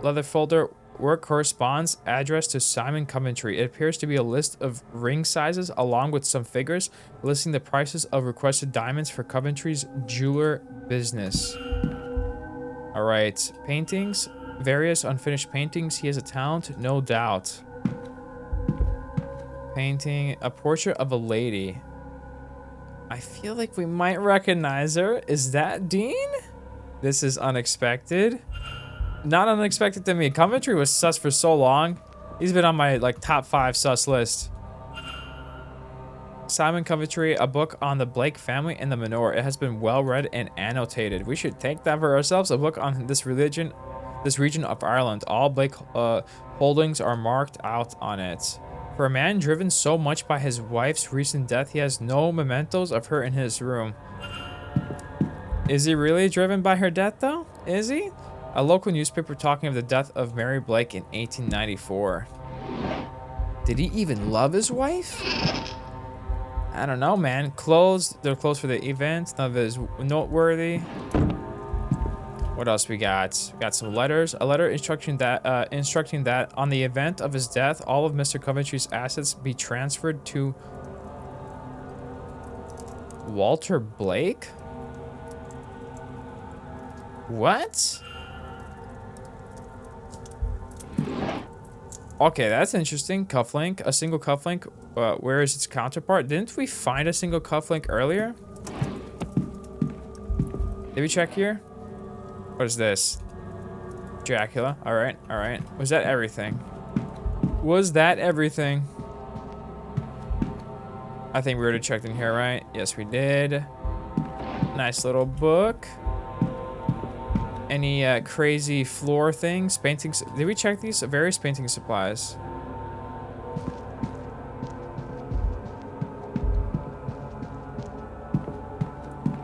Speaker 1: Leather folder. Work corresponds. Address to Simon Coventry. It appears to be a list of ring sizes along with some figures listing the prices of requested diamonds for Coventry's jeweler business. All right. Paintings. Various unfinished paintings. He has a talent, no doubt. Painting a portrait of a lady. I feel like we might recognize her. Is that Dean? This is unexpected. Not unexpected to me. Coventry was sus for so long. He's been on my like top 5 sus list. Simon Coventry, a book on the Blake family and the Manor. It has been well read and annotated. We should take that for ourselves. A book on this region of Ireland. All Blake holdings are marked out on it. For a man driven so much by his wife's recent death, he has no mementos of her in his room. Is he really driven by her death, though? Is he? A local newspaper talking of the death of Mary Blake in 1894. Did he even love his wife? I don't know, man. Closed. They're closed for the event. None of it is noteworthy. What else we got? We got some letters. A letter instructing that on the event of his death, all of Mr. Coventry's assets be transferred to Walter Blake? What? Okay, that's interesting. Cufflink. A single cufflink. Where is its counterpart? Didn't we find a single cufflink earlier? Did we check here? What is this? Dracula. Alright, alright. Was that everything? Was that everything? I think we already checked in here, right? Yes, we did. Nice little book. Any crazy floor things? Paintings? Did we check these? Various painting supplies.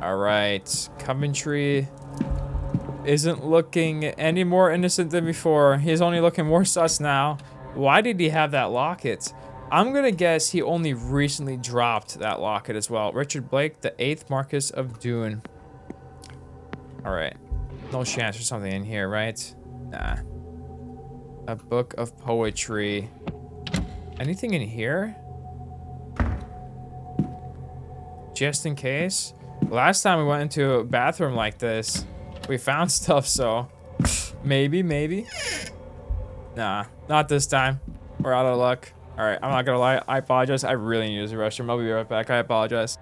Speaker 1: Alright. Coventry isn't looking any more innocent than before. He's only looking more sus now. Why did he have that locket? I'm gonna guess he only recently dropped that locket as well. Richard Blake, the 8th Marquis of Doon. Alright. No chance for something in here, right? Nah. A book of poetry. Anything in here? Just in case? Last time we went into a bathroom like this, we found stuff, so maybe. Nah, not this time. We're out of luck. All right, I'm not gonna lie. I apologize. I really need to use the restroom. I'll be right back. I apologize.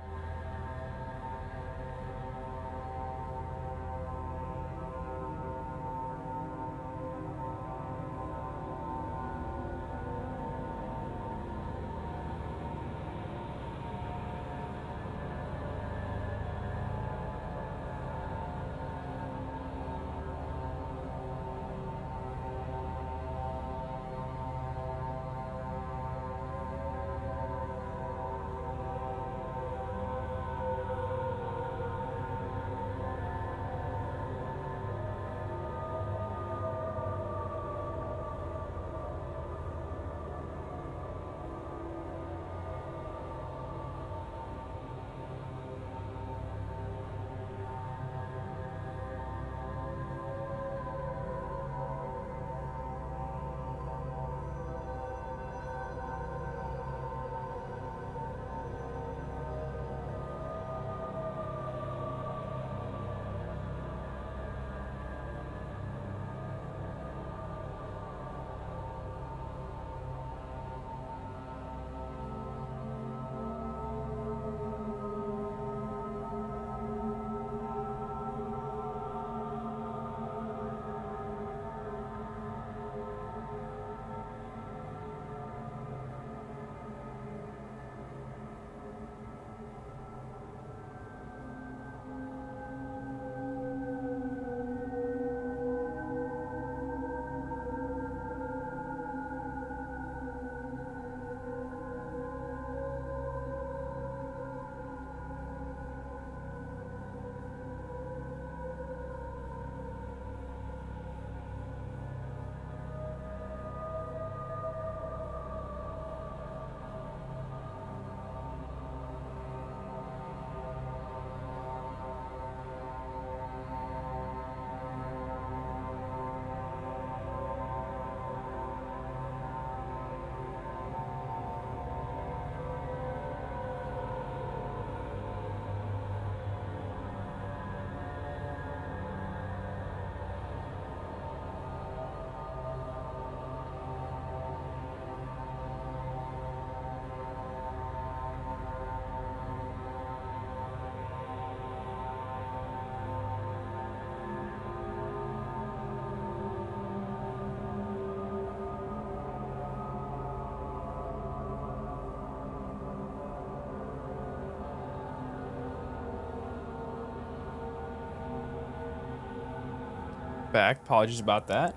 Speaker 1: Back. Apologies about that.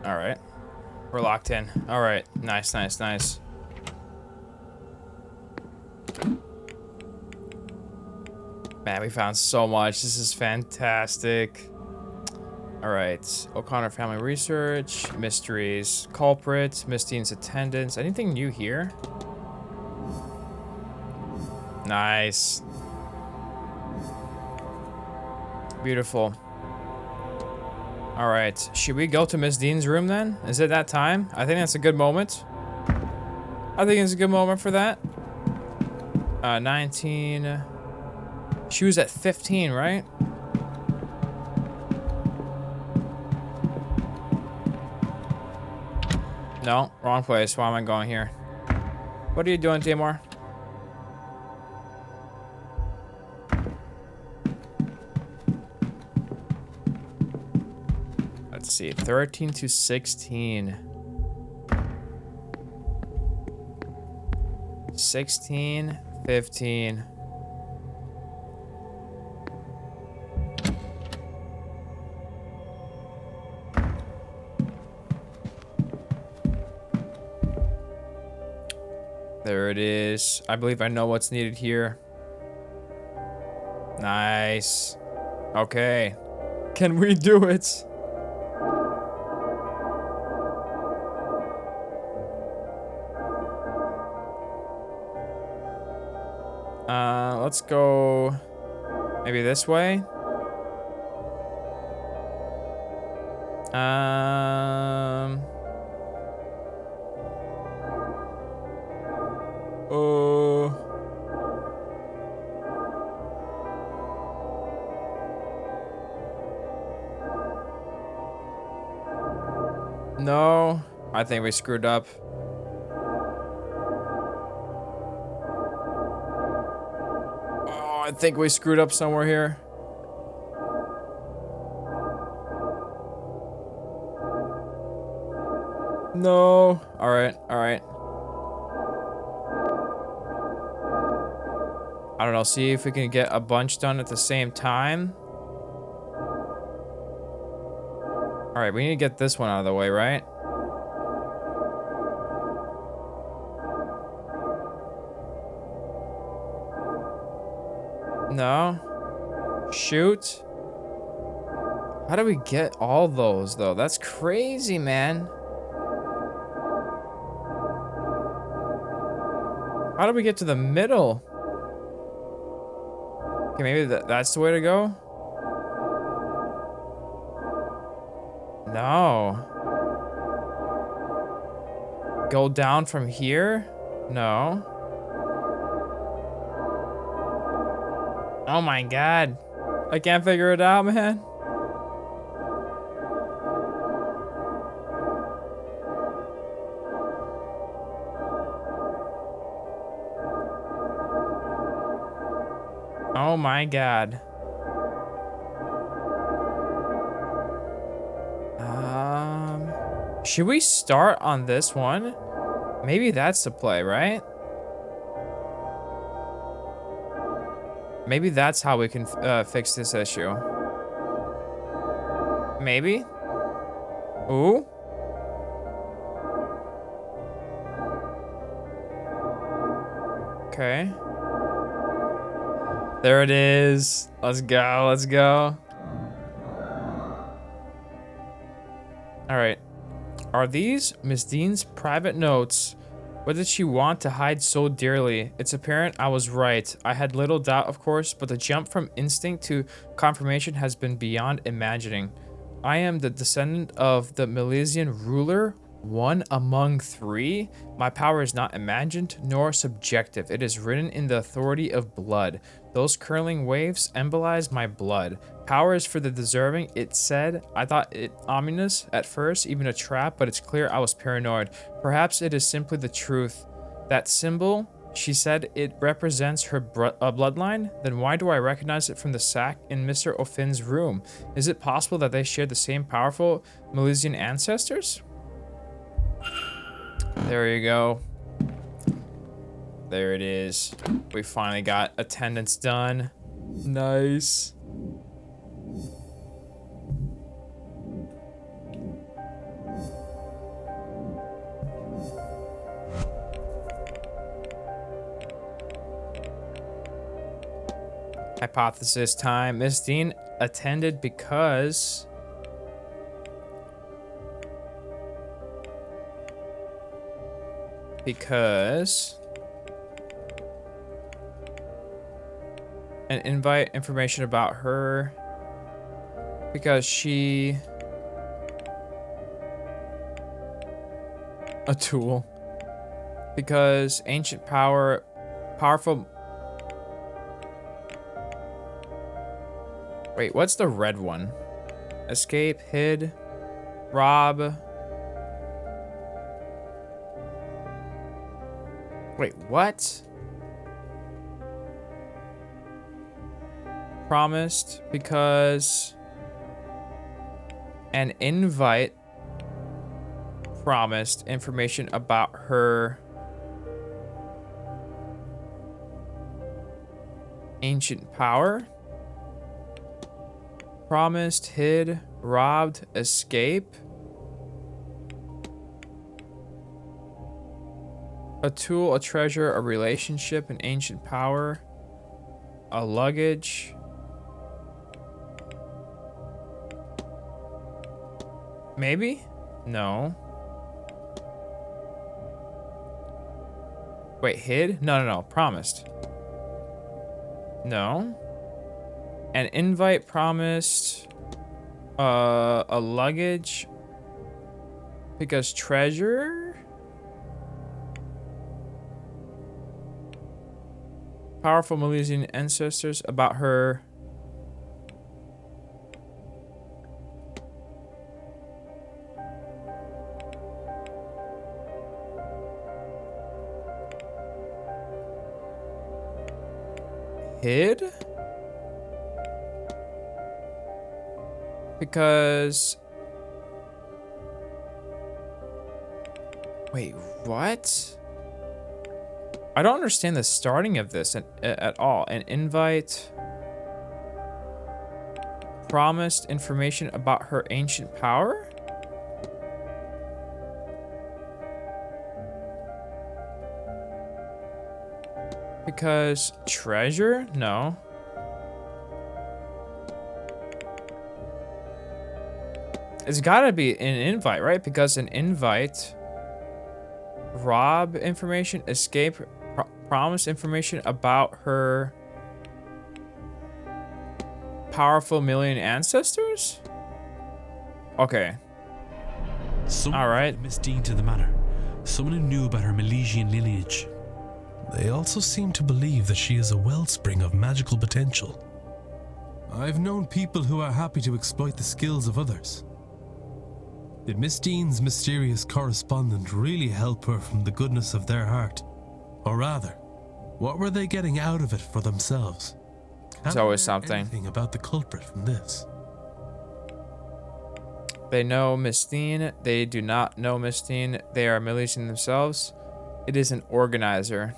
Speaker 1: All right. We're locked in. All right. Nice. Man, we found so much. This is fantastic. All right. O'Connor family research, mysteries, culprit, Miss Dean's attendance. Anything new here? Nice. Beautiful. All right. Should we go to Miss Dean's room then? Is it that time? I think that's a good moment. I think it's a good moment for that. 19. She was at 15, right? No, wrong place. Why am I going here? What are you doing, Temur? Let's see, 13 to 16. 16, 15. There it is. I believe I know what's needed here. Nice. Okay. Can we do it? Let's go maybe this way. Oh. No, I think we screwed up. I think we screwed up somewhere here. No. All right. All right. I don't know. See if we can get a bunch done at the same time. All right. We need to get this one out of the way, right? No. Shoot. How do we get all those, though? That's crazy, man. How do we get to the middle? Okay, maybe that's the way to go? No. Go down from here? No. Oh my god. I can't figure it out, man. Oh my god. Should we start on this one? Maybe that's the play, right? Maybe that's how we can fix this issue. Maybe? Ooh? Okay. There it is. Let's go, let's go. All right. Are these Miss Dean's private notes? What did she want to hide so dearly? It's apparent I was right. I had little doubt, of course, but the jump from instinct to confirmation has been beyond imagining. I am the descendant of the Milesian ruler, one among three. My power is not imagined nor subjective. It is written in the authority of blood. Those curling waves embolize my blood. Power is for the deserving, it said. I thought it ominous at first, even a trap, but it's clear I was paranoid. Perhaps it is simply the truth. That symbol, she said, it represents her bloodline? Then why do I recognize it from the sack in Mr. O'Finn's room? Is it possible that they share the same powerful Milesian ancestors? There you go. There it is. We finally got attendance done. Nice. Hypothesis time. Miss Dean attended because because an invite information about her because she a tool because ancient powerful. Wait, what's the red one? Escape, hid, rob. Wait, what? Promised because an invite promised information about her ancient power. Promised, hid, robbed, escape. A tool, a treasure, a relationship, an ancient power, a luggage. Maybe? No. Wait, hid? No. Promised. No. An invite promised. A luggage. Because treasure? Powerful Milesian ancestors about her. Hid? Because... Wait, what? I don't understand the starting of this at all. An invite... Promised information about her ancient power? Because treasure? No. It's gotta be an invite, right? Because an invite, rob information, escape, promise information about her powerful million ancestors? Okay. All right.
Speaker 2: Miss Dean to the manor. Someone who knew about her Milesian lineage. They also seem to believe that she is a wellspring of magical potential. I've known people who are happy to exploit the skills of others. Did Miss Dean's mysterious correspondent really help her from the goodness of their heart? Or rather, what were they getting out of it for themselves?
Speaker 1: There's always something.
Speaker 2: Anything about the culprit from this?
Speaker 1: They know Miss Dean. They do not know Miss Dean. They are Milesian themselves. It is an organizer.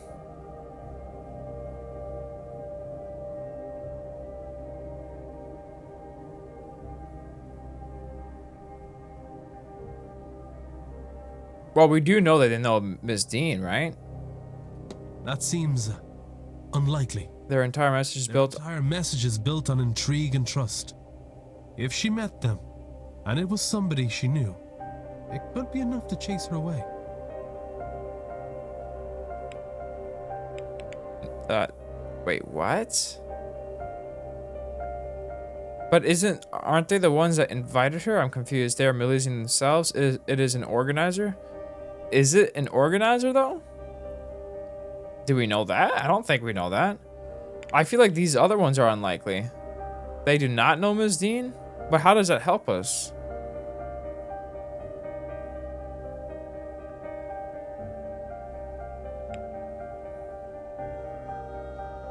Speaker 1: Well, we do know that they know Miss Dean, right?
Speaker 2: That seems unlikely.
Speaker 1: Their entire message is built.
Speaker 2: Their entire message is built on intrigue and trust. If she met them, and it was somebody she knew, it could be enough to chase her away.
Speaker 1: Wait, what? But aren't they the ones that invited her? I'm confused. They're Milesian themselves. It is an organizer? Is it an organizer, though? Do we know that? I don't think we know that. I feel like these other ones are unlikely. They do not know Ms. Dean? But how does that help us?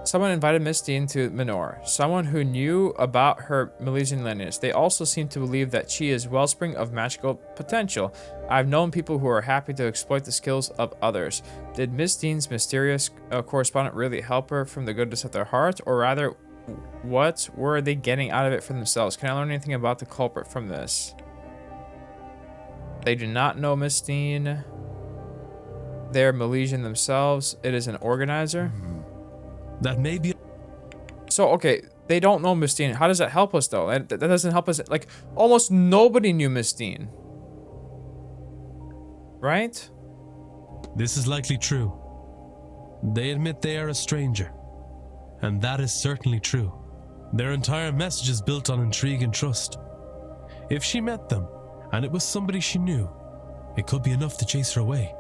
Speaker 1: Someone invited Miss Dean to Manor. Someone who knew about her Milesian lineage. They also seem to believe that she is wellspring of magical potential. I've known people who are happy to exploit the skills of others. Did Miss Dean's mysterious correspondent really help her from the goodness of their heart? Or rather, what were they getting out of it for themselves? Can I learn anything about the culprit from this? They do not know Miss Dean. They're Milesian themselves. It is an organizer.
Speaker 2: That may be.
Speaker 1: So, okay, they don't know Miss Dean. How does that help us, though? That doesn't help us. Like, almost nobody knew Miss Dean. Right?
Speaker 2: This is likely true. They admit they are a stranger, and that is certainly true. Their entire message is built on intrigue and trust. If she met them, and it was somebody she knew, it could be enough to chase her away.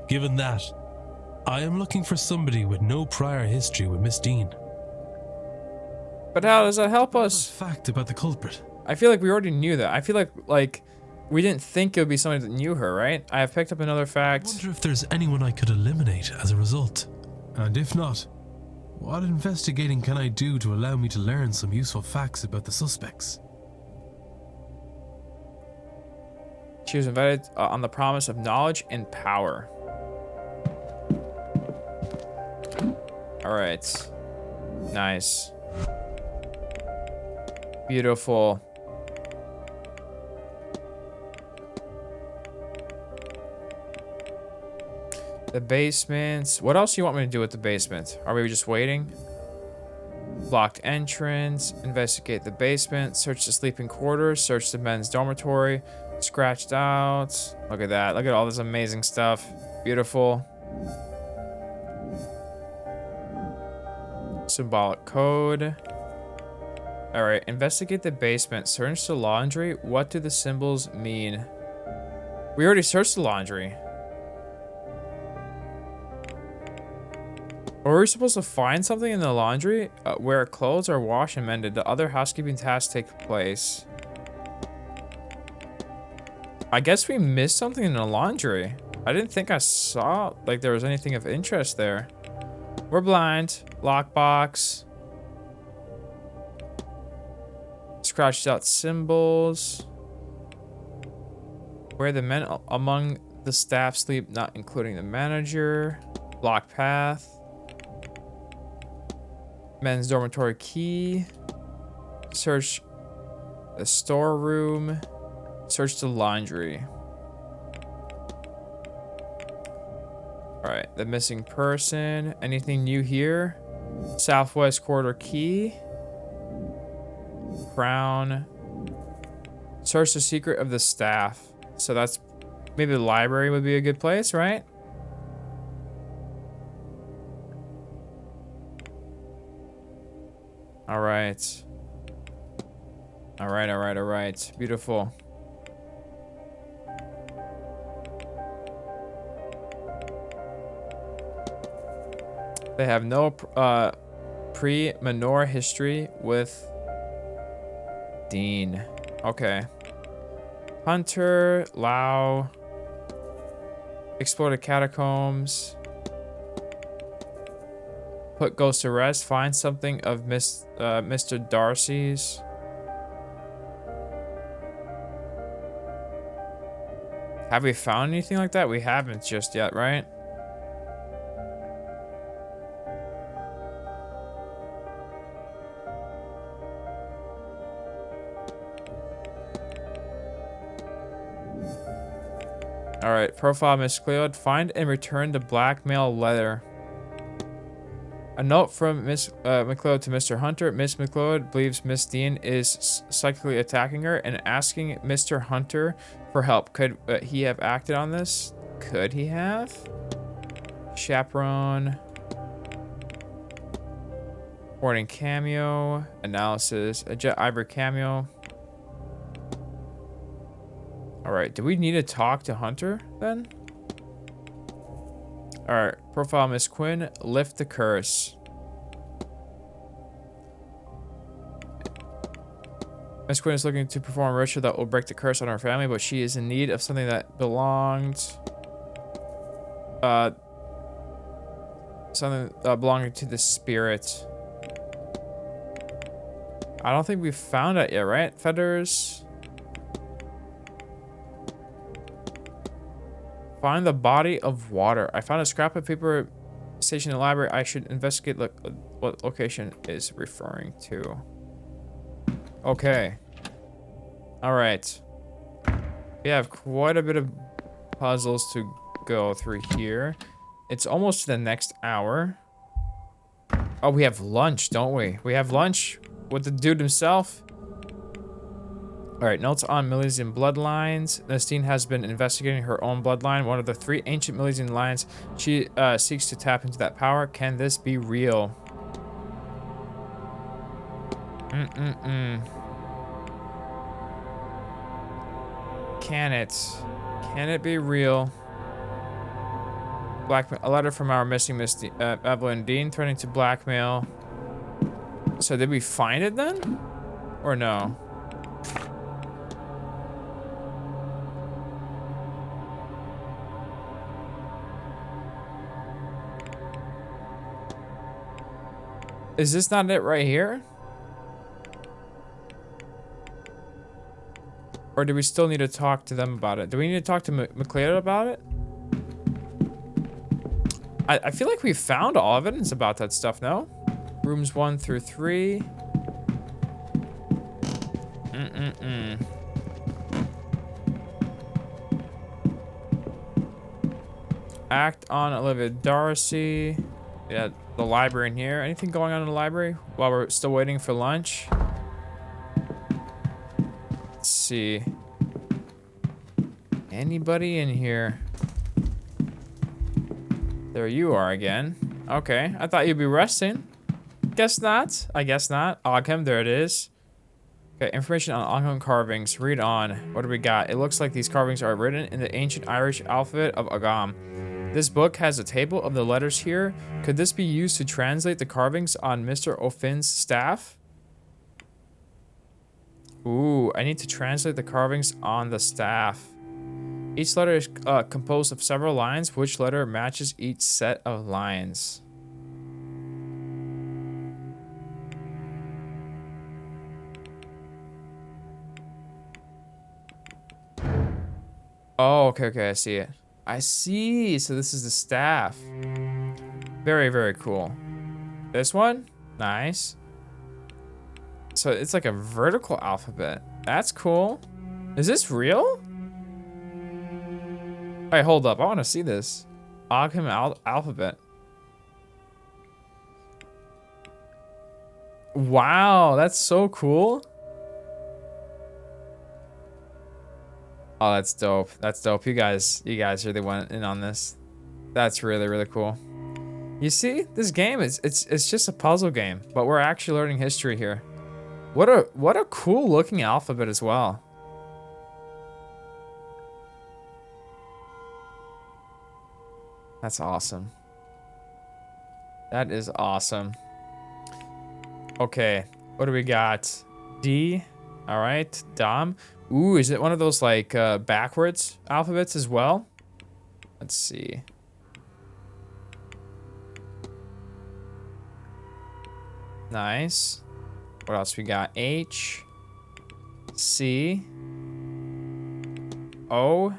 Speaker 2: Given that, I am looking for somebody with no prior history with Miss Dean.
Speaker 1: But how does that help
Speaker 2: What's
Speaker 1: us?
Speaker 2: the fact about the culprit?
Speaker 1: I feel like we already knew that. I feel like we didn't think it would be somebody that knew her, right? I have picked up another
Speaker 2: I
Speaker 1: fact.
Speaker 2: wonder if there's anyone I could eliminate as a result. And if not, what investigating can I do to allow me to learn some useful facts about the suspects?
Speaker 1: She was invited on the promise of knowledge and power. All right. Nice. Beautiful. The basement. What else do you want me to do with the basement? Are we just waiting? Blocked entrance. Investigate the basement. Search the sleeping quarters. Search the men's dormitory. Scratched out. Look at that. Look at all this amazing stuff. Beautiful. Symbolic code. All right. Investigate the basement. Search the laundry. What do the symbols mean? We already searched the laundry. Were we supposed to find something in the laundry? Where clothes are washed and mended. The other housekeeping tasks take place. I guess we missed something in the laundry. I didn't think I saw like there was anything of interest there. We're blind. Lockbox. Scratched out symbols. Where the men among the staff sleep, not including the manager. Blocked path. Men's dormitory key. Search the storeroom. Search the laundry. Alright, the missing person. Anything new here? Southwest corridor key. Crown. Search the secret of the staff. So that's maybe the library would be a good place, right? Alright. Alright. Beautiful. They have no pre-Manor history with Dean. Okay. Hunter, Lau. Explore the catacombs. Put ghost to rest. Find something of Mr. Darcy's. Have we found anything like that? We haven't just yet, right? Alright, profile Miss Cleod. Find and return the blackmail letter. A note from Miss McLeod to Mr. Hunter. Miss McLeod believes Miss Dean is psychically attacking her and asking Mr. Hunter for help. Could he have acted on this? Could he have? Chaperone. Warning cameo. Analysis. A Jet Ivory cameo. Alright, do we need to talk to Hunter then? Alright, profile Miss Quinn. Lift the curse. Miss Quinn is looking to perform a ritual that will break the curse on her family, but she is in need of something that belonged. Something belonging to the spirit. I don't think we've found it yet, right? Feathers. Find the body of water. I found a scrap of paper stationed in the library. I should investigate what location is referring to. Okay. All right. We have quite a bit of puzzles to go through here. It's almost the next hour. Oh, we have lunch, don't we? We have lunch with the dude himself. All right, notes on Milesian bloodlines. Nestine has been investigating her own bloodline, one of the 3 ancient Milesian lines. She seeks to tap into that power. Can this be real? Can it? Can it be real? A letter from our missing Miss Evelyn Dean threatening to blackmail. So did we find it then? Or no? Is this not it right here? Or do we still need to talk to them about it? Do we need to talk to McLeod about it? I feel like we found all evidence about that stuff, no? Rooms 1 through 3. Act on Olivia Darcy. Yeah, the library in here. Anything going on in the library while we're still waiting for lunch? Let's see. Anybody in here? There you are again. Okay, I thought you'd be resting. Guess not. I guess not. Ogham, there it is. Okay, information on Ogham carvings. Read on. What do we got? It looks like these carvings are written in the ancient Irish alphabet of Ogham. This book has a table of the letters here. Could this be used to translate the carvings on Mr. O'Finn's staff? Ooh, I need to translate the carvings on the staff. Each letter is composed of several lines. Which letter matches each set of lines? Oh, okay, I see it. I see. So this is the staff. Very, very cool. This one? Nice. So it's like a vertical alphabet. That's cool. Is this real? Alright, hold up. I want to see this. Ogham alphabet. Wow, that's so cool. Oh, that's dope. That's dope. You guys really went in on this. That's really, really cool. You see, this game is it's just a puzzle game, but we're actually learning history here. What a cool looking alphabet as well. That's awesome. That is awesome. Okay, what do we got? D. All right, Dom. Ooh, is it one of those like backwards alphabets as well? Let's see. Nice. What else we got? H. C. O.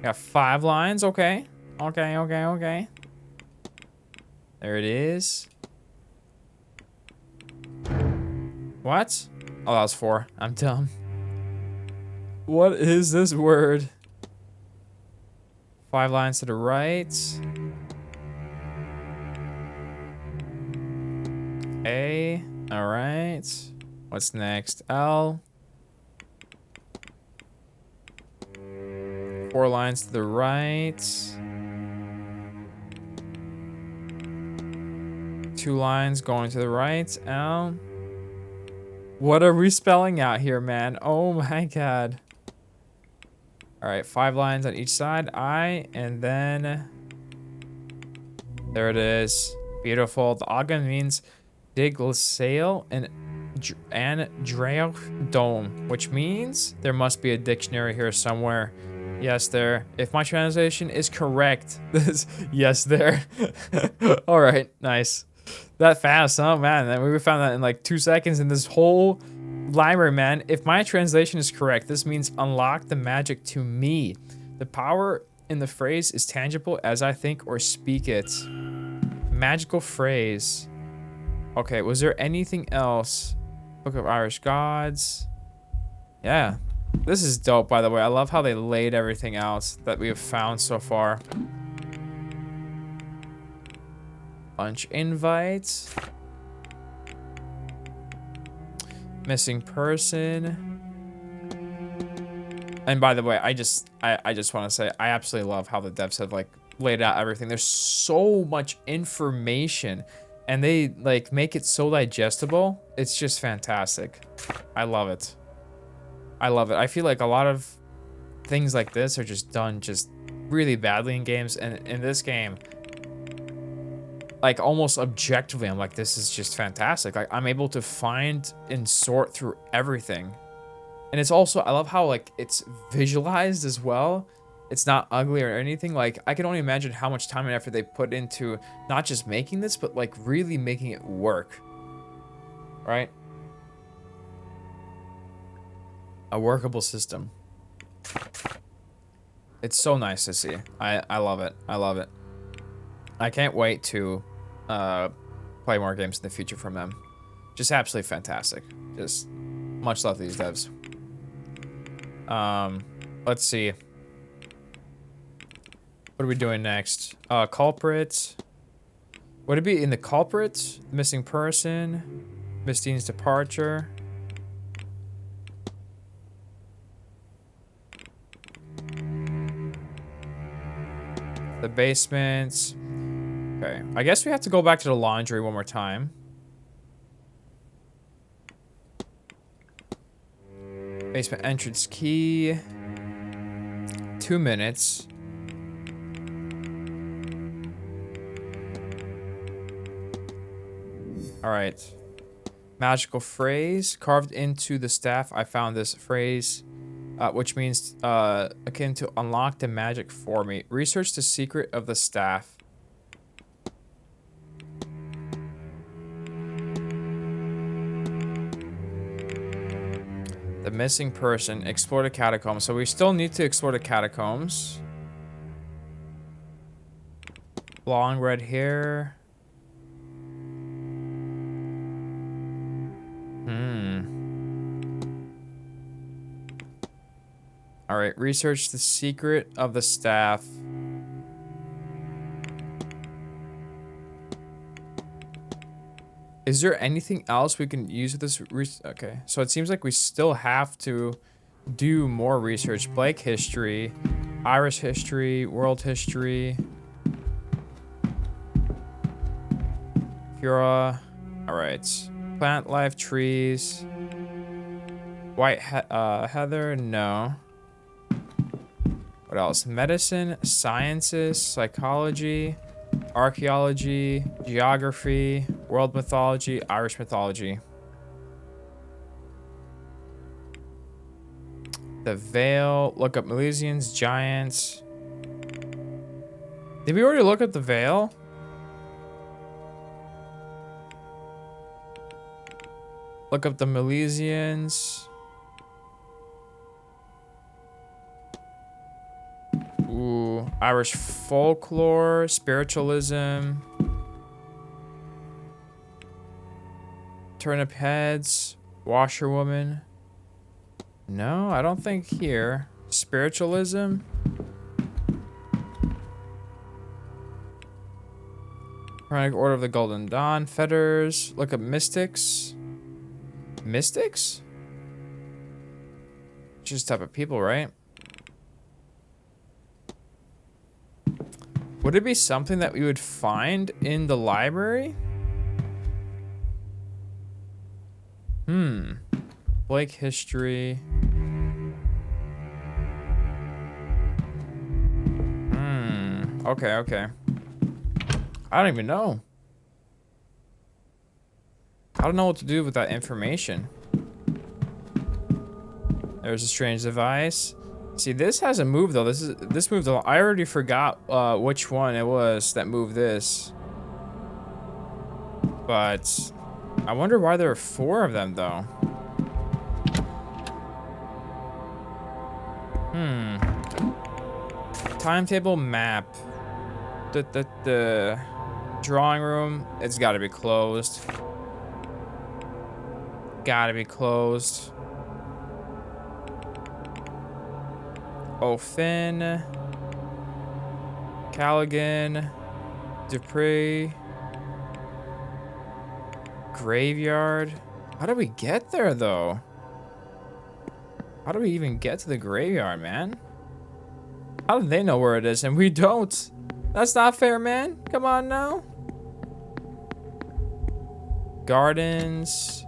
Speaker 1: Got 5 lines. Okay. Okay. There it is. What? Oh, that was 4. I'm dumb. What is this word? 5 lines to the right. A. All right. What's next? L. 4 lines to the right. 2 lines going to the right. L. What are we spelling out here, man? Oh my god. All right, 5 lines on each side. I, and then there it is. Beautiful. The Ogham means dig sail and Draoch dome, which means there must be a dictionary here somewhere. Yes, there. If my translation is correct, yes, there. All right, nice. That fast, huh, man? We found that in like 2 seconds in this whole library, man. If my translation is correct, this means unlock the magic to me. The power in the phrase is tangible as I think or speak it. Magical phrase. Okay, was there anything else? Book of Irish Gods. Yeah. This is dope, by the way. I love how they laid everything out that we have found so far. Lunch invites. Missing person. And by the way, I just want to say I absolutely love how the devs have like laid out everything. There's so much information, and they like make it so digestible. It's just fantastic. I love it. I love it. I feel like a lot of things like this are just done just really badly in games, and in this game, like almost objectively, I'm like, this is just fantastic. Like I'm able to find and sort through everything. And it's also, I love how like it's visualized as well. It's not ugly or anything. Like I can only imagine how much time and effort they put into not just making this, but like really making it work. Right? A workable system. It's so nice to see. I love it. I love it. I can't wait to play more games in the future from them. Just absolutely fantastic. Just much love to these devs. Let's see. What are we doing next? Culprit. Would it be in the culprit? Missing person. Miss Dean's departure. The basement. Okay. I guess we have to go back to the laundry one more time. Basement entrance key. 2 minutes. All right. Magical phrase carved into the staff. I found this phrase, which means akin to unlock the magic for me. Research the secret of the staff. The missing person. Explore the catacombs. So we still need to explore the catacombs. Long red hair. All right, research the secret of the staff. Is there anything else we can use with this? Okay, so it seems like we still have to do more research. Blake history, Irish history, world history. Fura. All right. Plant life, trees. White heather, no. What else? Medicine, sciences, psychology, archaeology, geography, world mythology, Irish mythology. The Veil, look up Milesians, giants. Did we already look up the Veil? Look up the Milesians. Ooh, Irish folklore, spiritualism. Turnip heads, washerwoman. No, I don't think here. Spiritualism. Chronic Order of the Golden Dawn, fetters. Look up mystics. Mystics? Just type of people, right? Would it be something that we would find in the library? Blake history. Okay, okay. I don't even know. I don't know what to do with that information. There's a strange device. See, this hasn't moved though. This moved. I already forgot which one it was that moved this. But I wonder why there are 4 of them though. Timetable map. The drawing room. It's got to be closed. Gotta be closed. O'Finn. Callaghan. Dupree. Graveyard. How did we get there, though? How do we even get to the graveyard, man? How do they know where it is and we don't? That's not fair, man. Come on now. Gardens.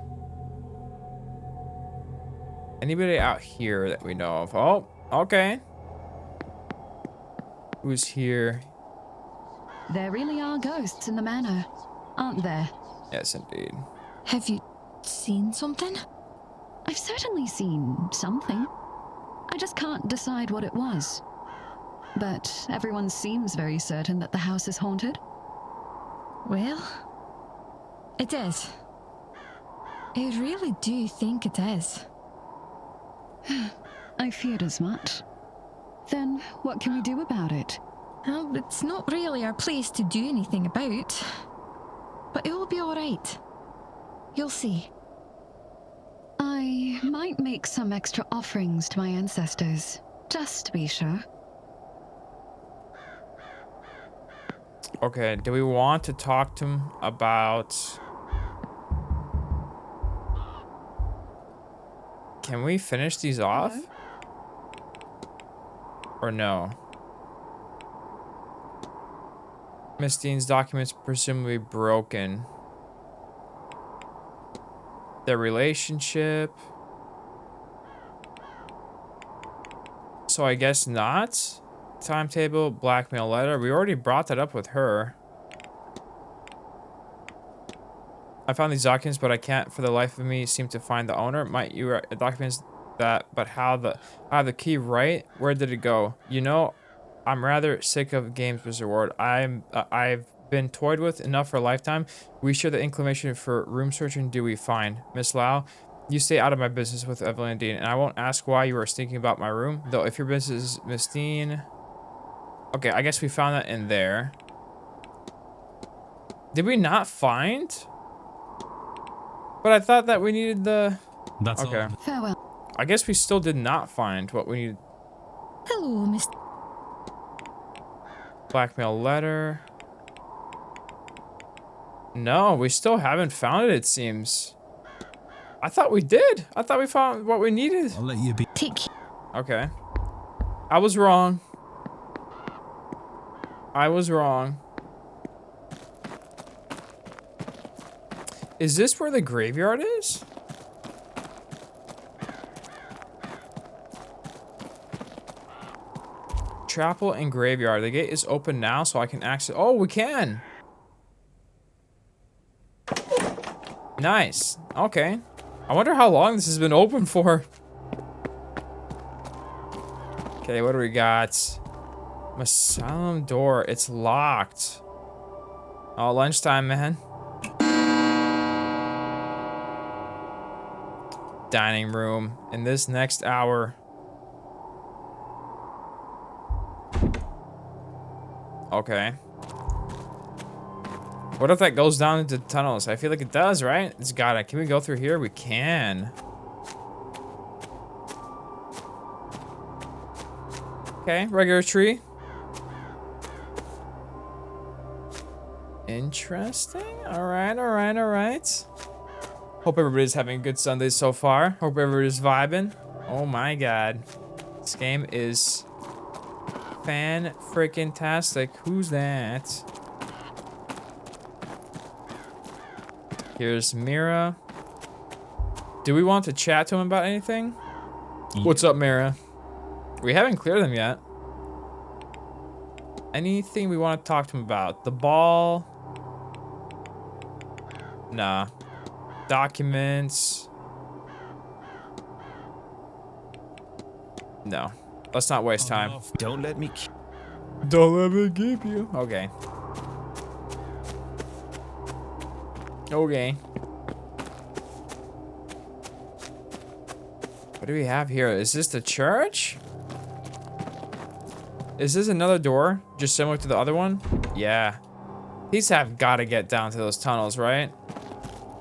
Speaker 1: Anybody out here that we know of? Oh, okay. Who's here?
Speaker 7: There really are ghosts in the manor, aren't there?
Speaker 1: Yes, indeed.
Speaker 6: Have you seen something?
Speaker 7: I've certainly seen something. I just can't decide what it was. But everyone seems very certain that the house is haunted.
Speaker 6: Well, it is. I really do think it is.
Speaker 7: I feared as much. Then what can we do about it?
Speaker 6: Well, it's not really our place to do anything about. But it will be alright. You'll see.
Speaker 7: I might make some extra offerings to my ancestors, just to be sure.
Speaker 1: Okay, do we want to talk to him about... Can we finish these off?
Speaker 7: Hello?
Speaker 1: Or no? Miss Dean's documents presumably broken. Their relationship. So I guess not. Timetable, blackmail letter. We already brought that up with her. I found these documents, but I can't for the life of me seem to find the owner. Might you documents that, but how I have the key right? Where did it go? You know, I'm rather sick of games, Mr. Ward. I've been toyed with enough for a lifetime. We share the inclination for room searching. Do we find Miss Lau? You stay out of my business with Evelyn and Dean, and I won't ask why you are thinking about my room. Though if your business is Miss Dean, okay, I guess we found that in there. Did we not find? But I thought that we needed the.
Speaker 2: That's
Speaker 1: okay.
Speaker 2: all.
Speaker 7: Farewell.
Speaker 1: I guess we still did not find what we needed.
Speaker 6: Hello, Miss.
Speaker 1: Blackmail letter. No, we still haven't found it, it seems. I thought we did. I thought we found what we needed.
Speaker 2: I'll let you be.
Speaker 6: Take.
Speaker 1: Okay. I was wrong. I was wrong. Is this where the graveyard is? Chapel and graveyard. The gate is open now, so I can access. Oh, we can. Nice. Okay. I wonder how long this has been open for. Okay, what do we got? Asylum door. It's locked. Oh, lunchtime, man. Dining room in this next hour. Okay. What if that goes down into tunnels? I feel like it does, right? It's gotta. Can we go through here? We can. Okay, regular tree. Interesting. All right, all right, all right. Hope everybody's having a good Sunday so far. Hope everybody's vibing. Oh my god. This game is fan-freaking-tastic. Who's that? Here's Mira. Do we want to chat to him about anything? Yeah. What's up, Mira? We haven't cleared them yet. Anything we want to talk to him about? The ball? Nah. Documents? No. Let's not waste time.
Speaker 8: Don't let me
Speaker 1: keep you. Okay. Okay. What do we have here? Is this the church? Is this another door? Just similar to the other one? Yeah. These have got to get down to those tunnels, right?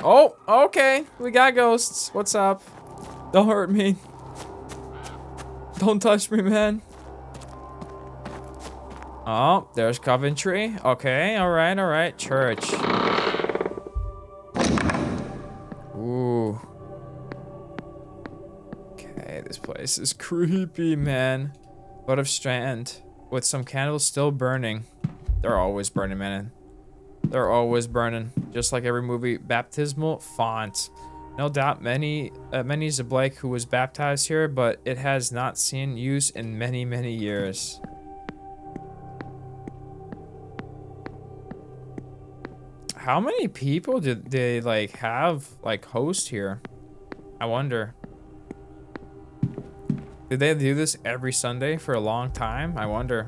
Speaker 1: Oh, okay. We got ghosts. What's up? Don't hurt me. Don't touch me, man. Oh, there's Coventry. Okay, all right, all right. Church. Ooh. Okay, This place is creepy, man. Foot of strand with some candles still burning. They're always burning, man. They're always burning. Just like every movie. Baptismal font. No doubt many of Blake who was baptized here, but it has not seen use in many, many years. How many people did they like have like host here? I wonder. Did they do this every Sunday for a long time? I wonder.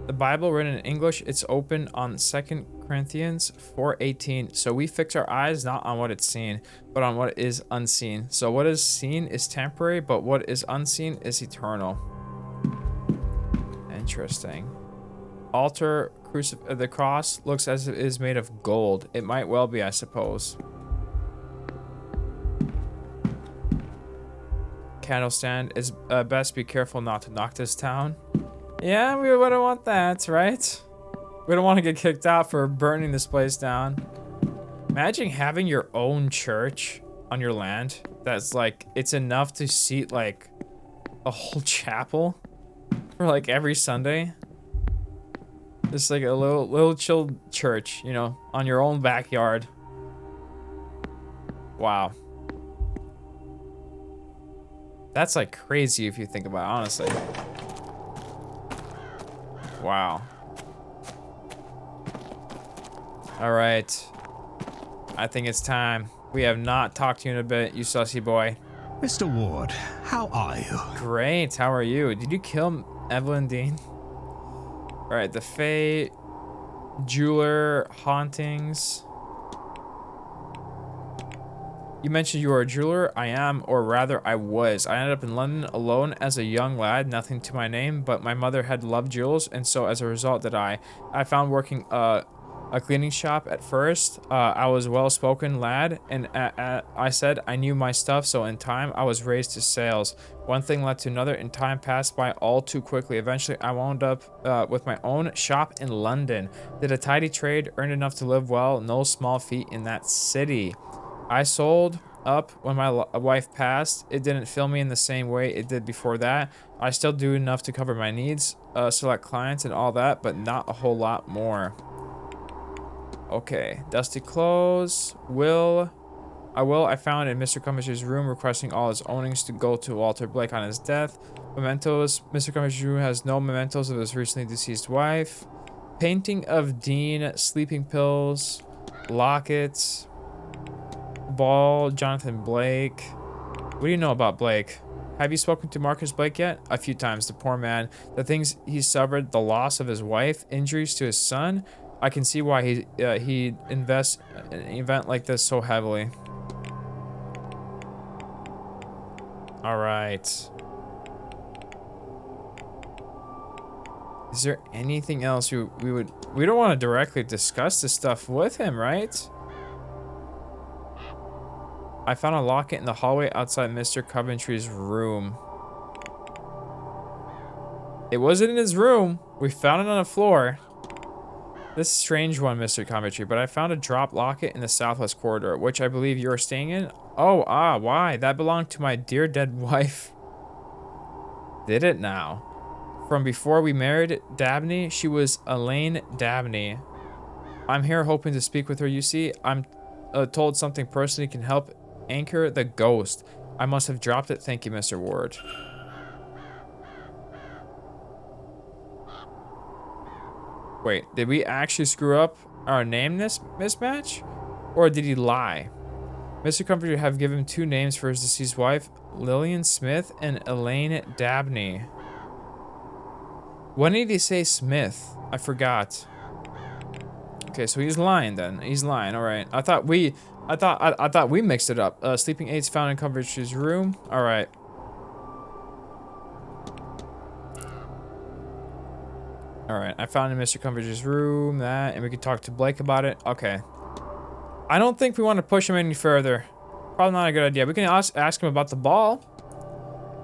Speaker 1: The Bible written in English, it's open on 2 Corinthians 4:18. So we fix our eyes not on what is seen, but on what is unseen. So what is seen is temporary, but what is unseen is eternal. Interesting. Altar, the cross looks as if it is made of gold. It might well be, I suppose. Candle stand is best be careful not to knock this down. Yeah, we wouldn't want that, right? We don't want to get kicked out for burning this place down. Imagine having your own church on your land. That's like, it's enough to seat like a whole chapel for like every Sunday. It's like a little chill church, you know, on your own backyard. Wow. That's like crazy if you think about it, honestly. Wow. All right. I think it's time. We have not talked to you in a bit, you sussy boy.
Speaker 5: Mr. Ward, how are you?
Speaker 1: Great. How are you? Did you kill Evelyn Dean? All right. The Fae jeweler hauntings. You mentioned you are a jeweler. I am, or rather I was. I ended up in London alone as a young lad, nothing to my name, but my mother had loved jewels, and so as a result did I. I found working a cleaning shop at first. I was a well-spoken lad, and I said I knew my stuff, so in time I was raised to sales. One thing led to another, and time passed by all too quickly. Eventually I wound up with my own shop in London. Did a tidy trade, earned enough to live well, no small feat in that city. I sold up when my wife passed. It didn't fill me in the same way it did before that. I still do enough to cover my needs, select clients and all that, but not a whole lot more. Okay, dusty clothes. I found in Mr. Cummings' room requesting all his ownings to go to Walter Blake on his death. Mementos. Mr. Cummings' room has no mementos of his recently deceased wife. Painting of Dean. Sleeping pills. Lockets. Ball, Jonathan Blake. What do you know about Blake? Have you spoken to Marcus Blake yet? A few times. The poor man. The things he suffered, the loss of his wife, injuries to his son. I can see why he invests in an event like this so heavily. All right. Is there anything else we don't want to directly discuss this stuff with him, right? I found a locket in the hallway outside Mr. Coventry's room. It wasn't in his room. We found it on the floor. This strange one, Mr. Coventry, but I found a drop locket in the southwest corridor, which I believe you are staying in. Oh, why? That belonged to my dear dead wife. Did it now? From before we married Dabney, she was Elaine Dabney. I'm here hoping to speak with her, you see. I'm told something personally can help anchor the ghost. I must have dropped it. Thank you, Mr. Ward. Wait, did we actually screw up our name mismatch? Or did he lie? Mr. Comforter have given 2 names for his deceased wife, Lillian Smith and Elaine Dabney. When did he say Smith? I forgot. Okay, so he's lying then. He's lying. All right. I thought we mixed it up. Sleeping aids found in Coventry's room. All right. All right. I found in Mr. Coventry's room that, and we could talk to Blake about it. Okay. I don't think we want to push him any further. Probably not a good idea. We can ask him about the ball.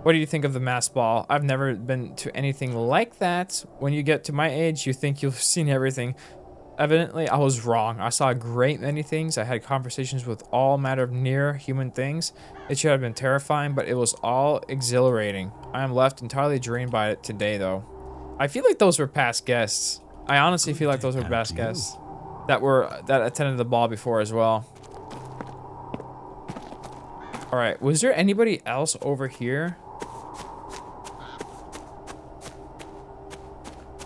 Speaker 1: What do you think of the mass ball? I've never been to anything like that. When you get to my age, you think you've seen everything. Evidently, I was wrong. I saw a great many things. I had conversations with all manner of near human things. It should have been terrifying, but it was all exhilarating. I am left entirely drained by it today, though. I feel like those were past guests. I honestly feel like those were past guests that attended the ball before as well. All right, was there anybody else over here?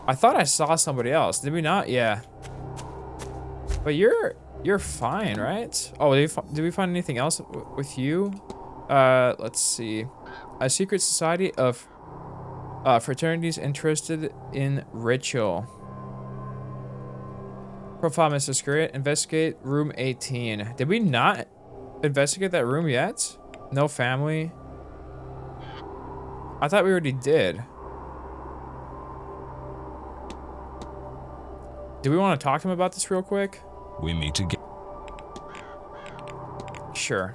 Speaker 1: I thought I saw somebody else. Did we not? Yeah. But you're fine, right? Oh, did we find anything else with you? Let's see. A secret society of fraternities interested in ritual. Profile Mr. Scurriot. Investigate room 18. Did we not investigate that room yet? No family. I thought we already did. Do we want to talk to him about this real quick?
Speaker 8: We meet again.
Speaker 1: Sure.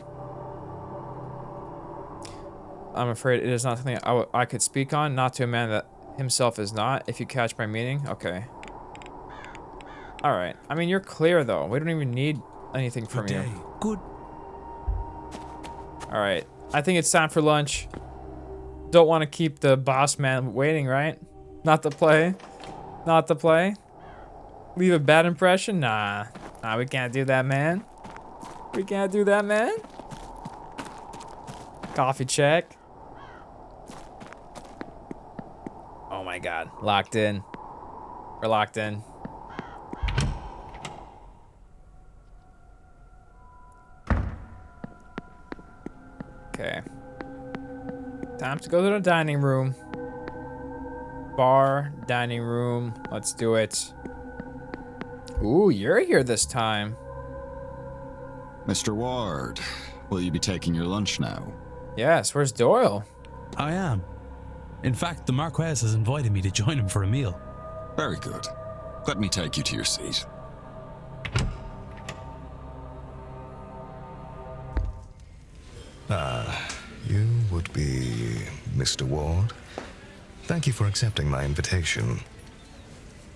Speaker 1: I'm afraid it is not something I could speak on, not to a man that himself is not, if you catch my meaning. Okay. Alright. I mean, you're clear, though. We don't even need anything from you.
Speaker 2: Good.
Speaker 1: Alright. I think it's time for lunch. Don't want to keep the boss man waiting, right? Not to play. Not to play. Leave a bad impression? Nah. Nah, we can't do that, man. We can't do that, man. Coffee check. Oh my god. Locked in. We're locked in. Okay. Time to go to the dining room. Bar, dining room. Let's do it. Ooh, you're here this time.
Speaker 9: Mr. Ward, will you be taking your lunch now?
Speaker 1: Yes, where's Doyle?
Speaker 2: I am. In fact, the Marquess has invited me to join him for a meal.
Speaker 9: Very good. Let me take you to your seat.
Speaker 10: You would be Mr. Ward? Thank you for accepting my invitation.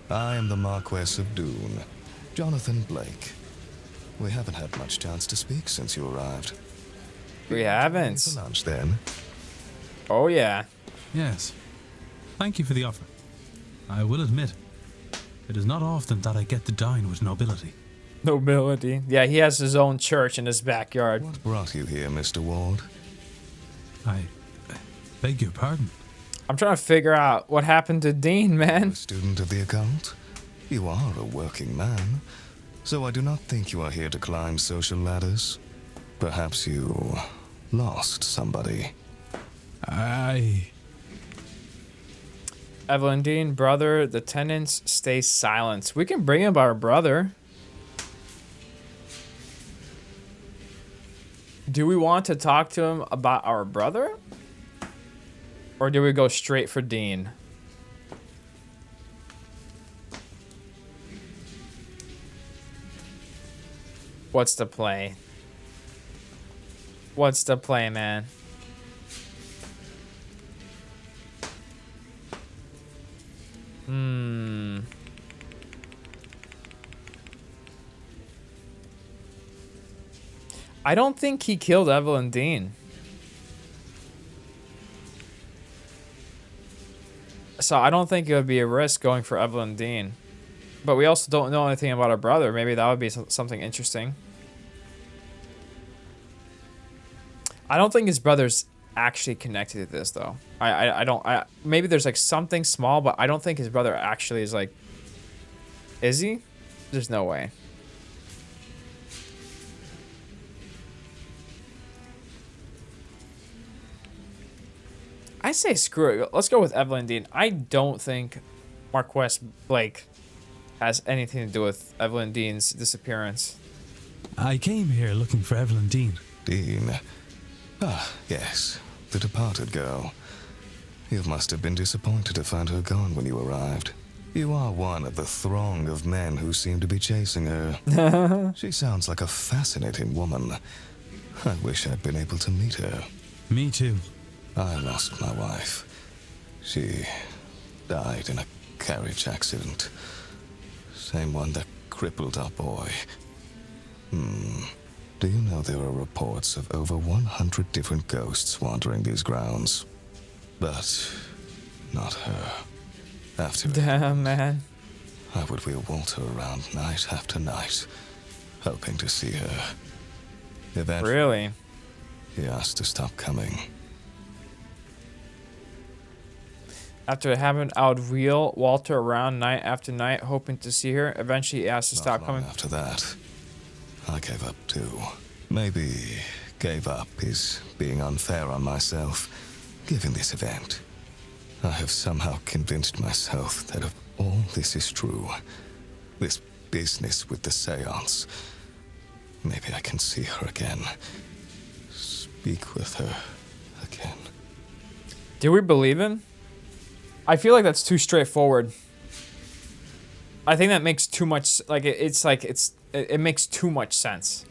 Speaker 10: I am the Marquess of Doon, Jonathan Blake. We haven't had much chance to speak since you arrived.
Speaker 1: We haven't.
Speaker 10: For lunch, then.
Speaker 1: Oh, yeah.
Speaker 2: Yes. Thank you for the offer. I will admit, it is not often that I get to dine with nobility.
Speaker 1: Nobility. Yeah, he has his own church in his backyard.
Speaker 10: What brought you here, Mr. Ward?
Speaker 2: I beg your pardon.
Speaker 1: I'm trying to figure out what happened to Dean, man.
Speaker 10: A student of the occult? You are a working man, so I do not think you are here to climb social ladders. Perhaps you lost somebody.
Speaker 1: Evelyn Dean, brother, the tenants stay silent. We can bring him our brother. Do we want to talk to him about our brother? Or do we go straight for Dean? What's the play? What's the play, man? I don't think he killed Evelyn Dean. So I don't think it would be a risk going for Evelyn Dean. But we also don't know anything about her brother. Maybe that would be something interesting. I don't think his brother's actually connected to this, though. Maybe there's like something small, but I don't think his brother actually is like... Is he? There's no way. I say screw it. Let's go with Evelyn Dean. I don't think Marquess Blake has anything to do with Evelyn Dean's disappearance.
Speaker 2: I came here looking for Evelyn Dean.
Speaker 10: Dean? Ah, yes. The departed girl. You must have been disappointed to find her gone when you arrived. You are one of the throng of men who seem to be chasing her. She sounds like a fascinating woman. I wish I'd been able to meet her.
Speaker 2: Me too.
Speaker 10: I lost my wife. She died in a carriage accident. Same one that crippled up boy. Do you know there are reports of over 100 different ghosts wandering these grounds? But not her. After
Speaker 1: Damn, man.
Speaker 10: I would wheel Walter around night after night, hoping to see her. Eventually,
Speaker 1: Really?
Speaker 10: he asked to stop coming.
Speaker 1: After it happened, I would wheel Walter around night after night, hoping to see her. Eventually, he asked to stop
Speaker 10: Not long
Speaker 1: coming.
Speaker 10: after that, I gave up too. Maybe gave up is being unfair on myself, given this event. I have somehow convinced myself that if all this is true, this business with the seance, maybe I can see her again. Speak with her again.
Speaker 1: Do we believe him? I feel like that's too straightforward. I think that makes too much, like, it makes too much sense.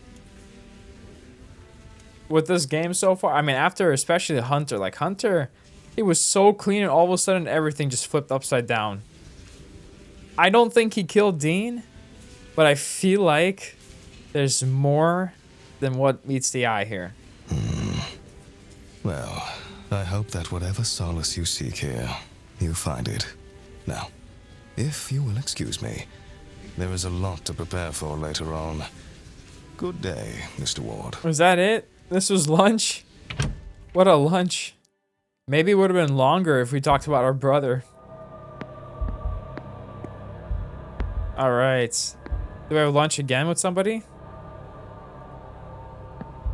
Speaker 1: With this game so far, I mean, after especially Hunter, like Hunter, it was so clean and all of a sudden everything just flipped upside down. I don't think he killed Dean, but I feel like there's more than what meets the eye here.
Speaker 10: Well, I hope that whatever solace you seek here, you find it. Now, if you will excuse me, there is a lot to prepare for later on. Good day, Mr. Ward.
Speaker 1: Was that it? This was lunch? What a lunch. Maybe it would have been longer if we talked about our brother. Alright. Do we have lunch again with somebody?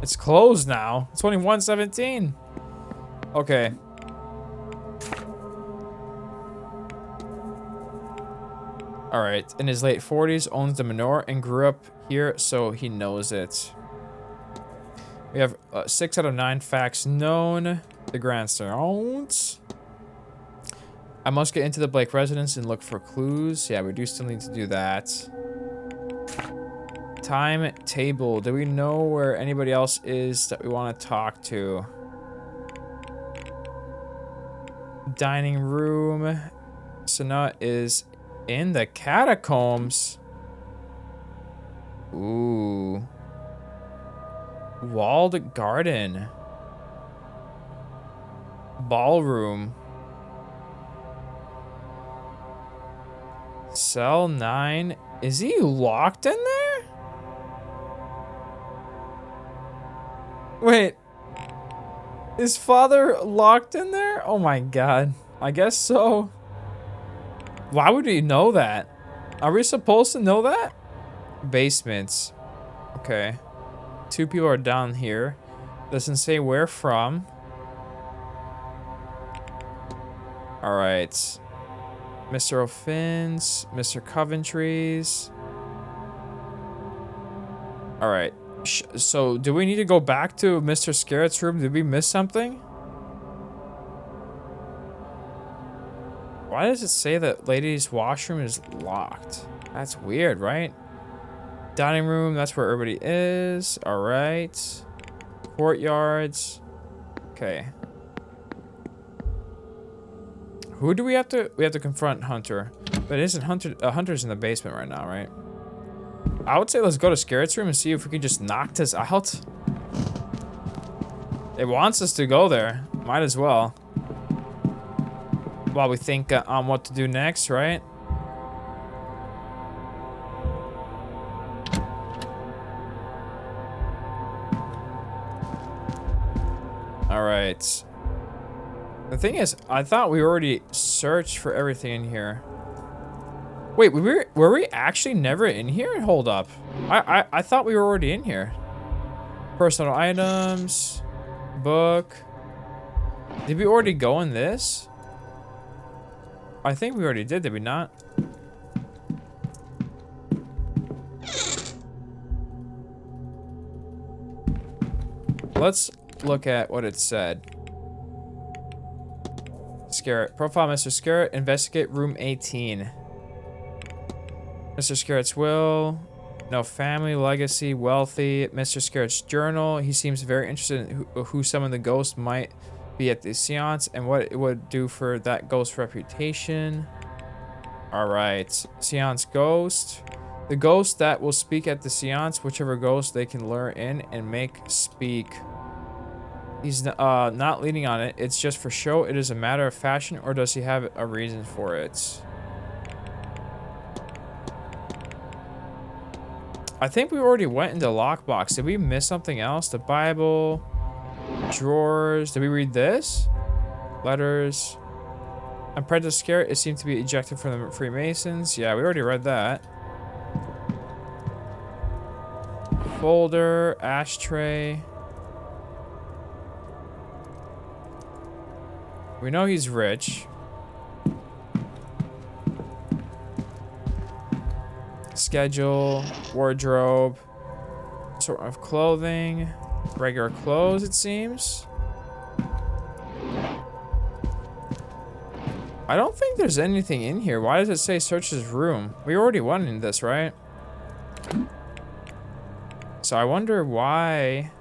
Speaker 1: It's closed now. It's only 1:17. Okay. Alright. In his late 40s, owns the Manor and grew up here, so he knows it. We have 6 out of 9 facts known. The grandstones. I must get into the Blake residence and look for clues. Yeah, we do still need to do that. Time table. Do we know where anybody else is that we want to talk to? Dining room. Sana is in the catacombs. Ooh. Walled garden. Ballroom. Cell 9. Is he locked in there? Wait. Is father locked in there? Oh my god. I guess so. Why would he know that? Are we supposed to know that? Basements. Okay. 2 people are down here. Doesn't say where from. Alright. Mr. O'Finn's. Mr. Coventry's. Alright. So, do we need to go back to Mr. Scarrett's room? Did we miss something? Why does it say that ladies' washroom is locked? That's weird, right? Dining room, that's where everybody is. Alright. Courtyards. Okay. Who do we have to... We have to confront Hunter. But isn't Hunter... Hunter's in the basement right now, right? I would say let's go to Scarrett's room and see if we can just knock this out. It wants us to go there. Might as well. While we think on what to do next, right? Alright. The thing is, I thought we already searched for everything in here. Wait, were we actually never in here? Hold up. I thought we were already in here. Personal items. Book. Did we already go in this? I think we already did we not? Let's look at what it said. Scarrett. Profile Mr. Scarrett. Investigate room 18. Mr. Scarrett's will. No family, legacy, wealthy. Mr. Scarrett's journal. He seems very interested in who some of the ghosts might be at the seance and what it would do for that ghost's reputation. Alright. Seance ghost. The ghost that will speak at the seance, whichever ghost they can lure in and make speak. He's not leaning on it. It's just for show. It is a matter of fashion, or does he have a reason for it? I think we already went into lockbox. Did we miss something else? The Bible, drawers. Did we read this? Letters. I'm prejudice scared. It seemed to be ejected from the Freemasons. Yeah, we already read that. Folder, ashtray. We know he's rich. Schedule, wardrobe, sort of clothing, regular clothes, it seems. I don't think there's anything in here. Why does it say search his room? We already went in this, right? So I wonder why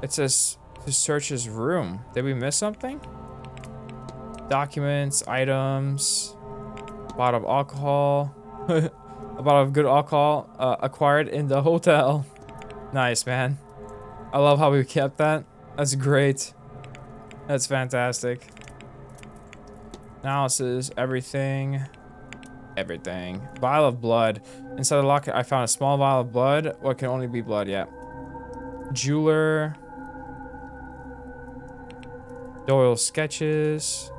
Speaker 1: it says to search his room. Did we miss something? Documents, items, bottle of alcohol, a bottle of good alcohol acquired in the hotel. Nice, man. I love how we kept that. That's great. That's fantastic. Analysis, everything. Everything. Vial of blood. Inside the locker, I found a small vial of blood. What can only be blood? Yeah. Jeweler. Doyle sketches.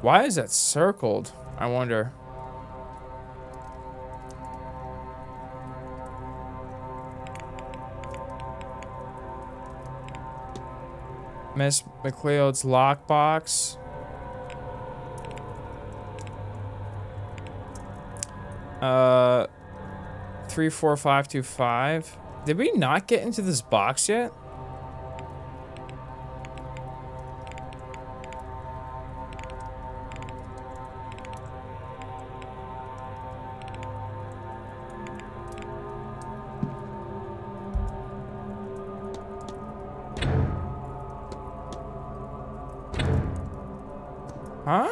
Speaker 1: Why is that circled? I wonder. Miss McLeod's lockbox. Uh, 34525. Did we not get into this box yet? Huh?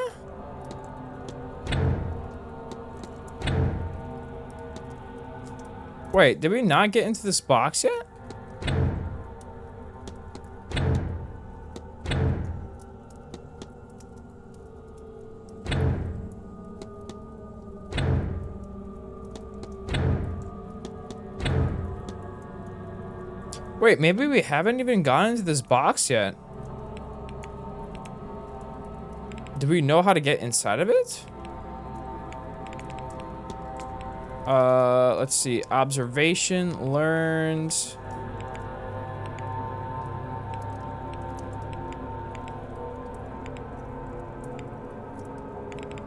Speaker 1: Wait, did we not get into this box yet? Wait, maybe we haven't even gotten into this box yet. Do we know how to get inside of it? Let's see. Observation, learned.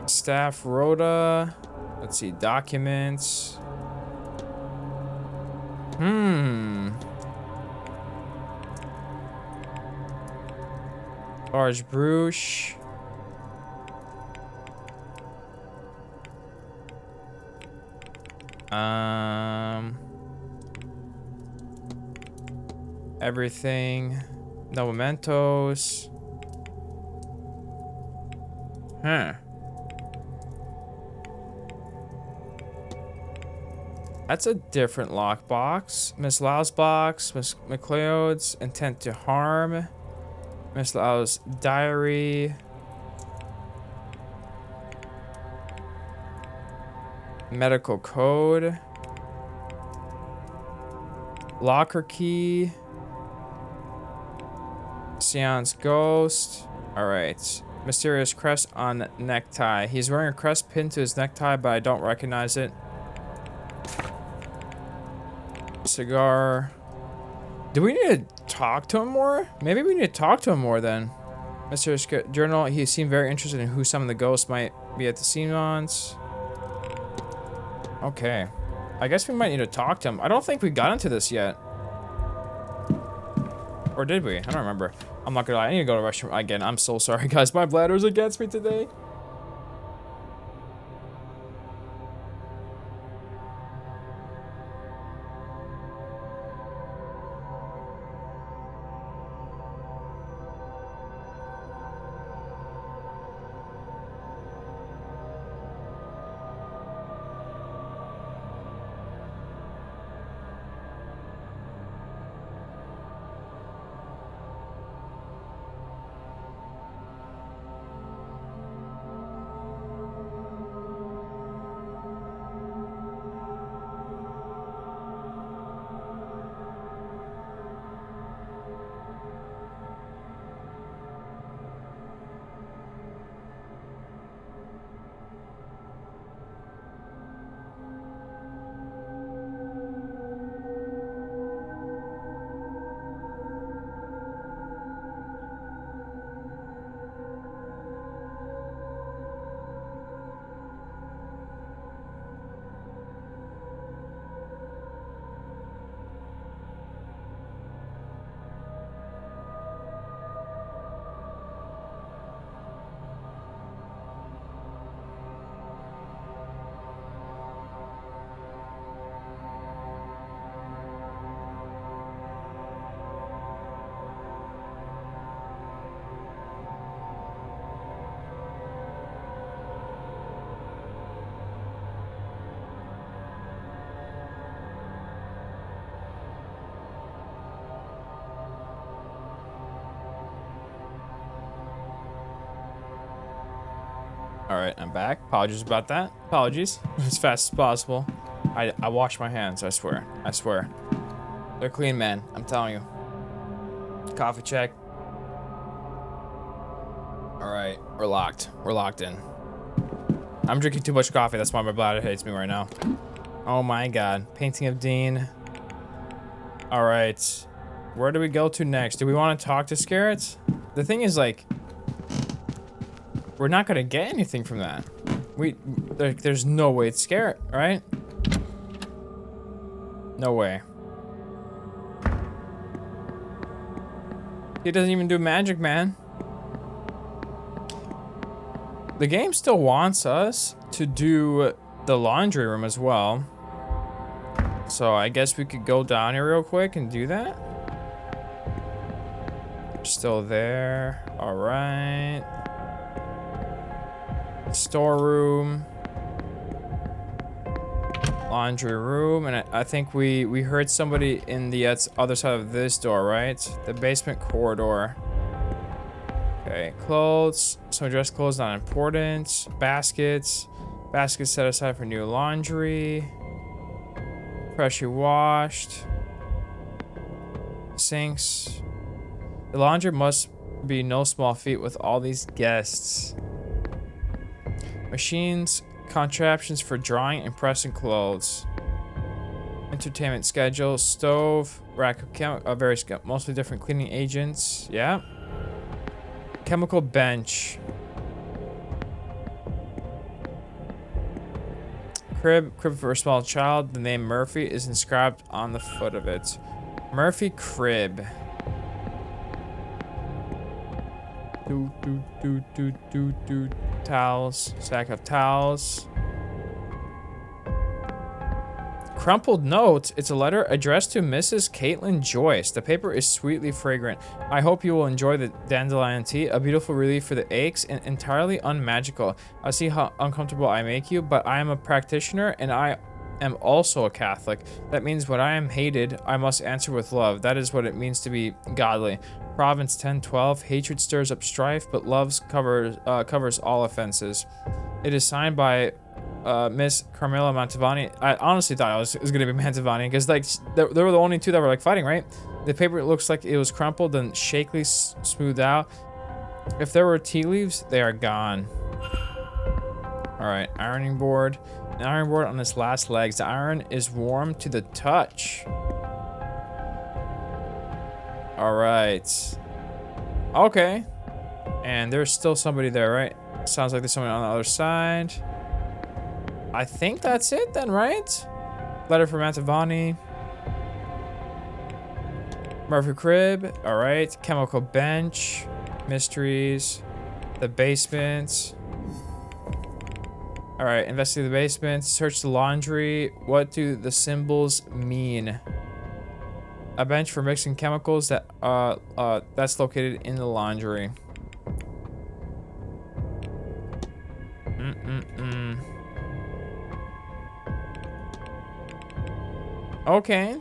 Speaker 1: Staff rota. Let's see. Documents. Large brush. Everything. No mementos. Huh. That's a different lockbox. Miss Lau's box. Miss McLeod's intent to harm. Miss Lau's diary. Medical code. Locker key. Seance ghost. Alright. Mysterious crest on necktie. He's wearing a crest pinned to his necktie, but I don't recognize it. Cigar. Do we need to talk to him more? Maybe we need to talk to him more then. Mysterious journal. He seemed very interested in who some of the ghosts might be at the seance. Okay. I guess we might need to talk to him. I don't think we got into this yet. Or did we? I don't remember. I'm not gonna lie. I need to go to the restroom again. I'm so sorry, guys. My bladder's against me today. All right, I'm back. Apologies about that. Apologies. As fast as possible. I wash my hands, I swear. I swear. They're clean, man. I'm telling you. Coffee check. All right, we're locked. We're locked in. I'm drinking too much coffee. That's why my bladder hates me right now. Oh my God. Painting of Dean. All right. Where do we go to next? Do we want to talk to Scarrett? The thing is, like, we're not gonna get anything from that. There's no way it's Scarrett, right? No way. He doesn't even do magic, man. The game still wants us to do the laundry room as well. So I guess we could go down here real quick and do that. Still there. All right. Storeroom. Laundry room. And I think we heard somebody in the other side of this door, right? The basement corridor. Okay, clothes. Some dress clothes, not important. Baskets. Baskets set aside for new laundry. Freshly washed. Sinks. The laundry must be no small feat with all these guests. Machines, contraptions for drying and pressing clothes. Entertainment schedule, stove, rack of various, mostly different cleaning agents. Yeah. Chemical bench. Crib for a small child. The name Murphy is inscribed on the foot of it. Murphy crib. Towels. Stack of towels. Crumpled note. It's a letter addressed to Mrs. Caitlin Joyce. The paper is sweetly fragrant. I hope you will enjoy the dandelion tea, a beautiful relief for the aches and entirely unmagical. I see how uncomfortable I make you, but I am a practitioner and I am also a Catholic. That means when I am hated, I must answer with love. That is what it means to be godly. Province 1012. Hatred stirs up strife, but love covers all offenses. It is signed by Miss Carmela Mantovani. I honestly thought it was gonna be Mantovani because like they were the only two that were like fighting, right? The paper looks like it was crumpled and shakily smoothed out. If there were tea leaves, they are gone. All right, ironing board. An ironing board on its last legs. The iron is warm to the touch. All right. Okay. And there's still somebody there, right? Sounds like there's someone on the other side. I think that's it then, right? Letter from Mantovani. Murphy crib. All right. Chemical bench. Mysteries. The basement. All right. Investigate the basement. Search the laundry. What do the symbols mean? A bench for mixing chemicals that's located in the laundry. Okay.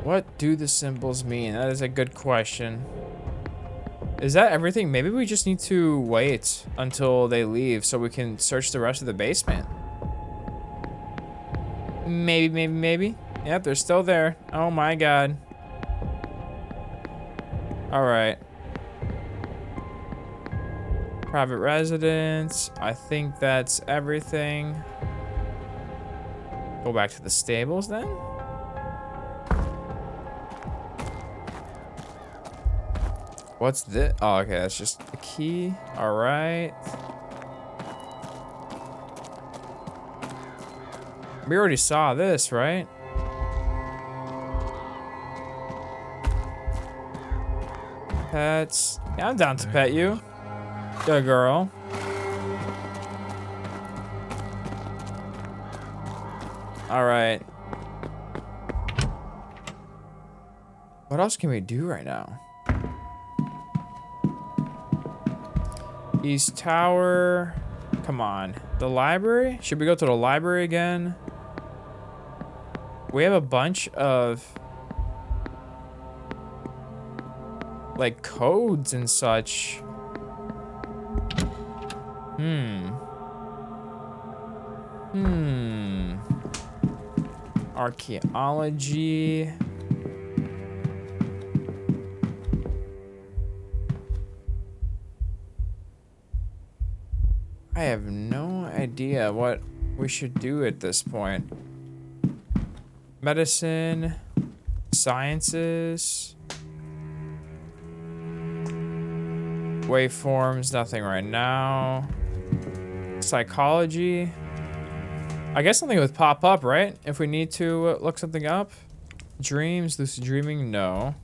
Speaker 1: What do the symbols mean? That is a good question. Is that everything? Maybe we just need to wait until they leave so we can search the rest of the basement. Maybe. Yep, they're still there. Oh my God. All right. Private residence. I think that's everything. Go back to the stables then. What's this? Oh, okay, that's just the key. All right. We already saw this, right? Pets. Yeah, I'm down to pet you. Good girl. All right. What else can we do right now? East Tower. Come on. The library? Should we go to the library again? We have a bunch of... like codes and such. Archaeology. I have no idea what we should do at this point. Medicine, sciences, waveforms, nothing right now. Psychology. I guess something would pop up, right? If we need to look something up. Dreams, lucid dreaming, no.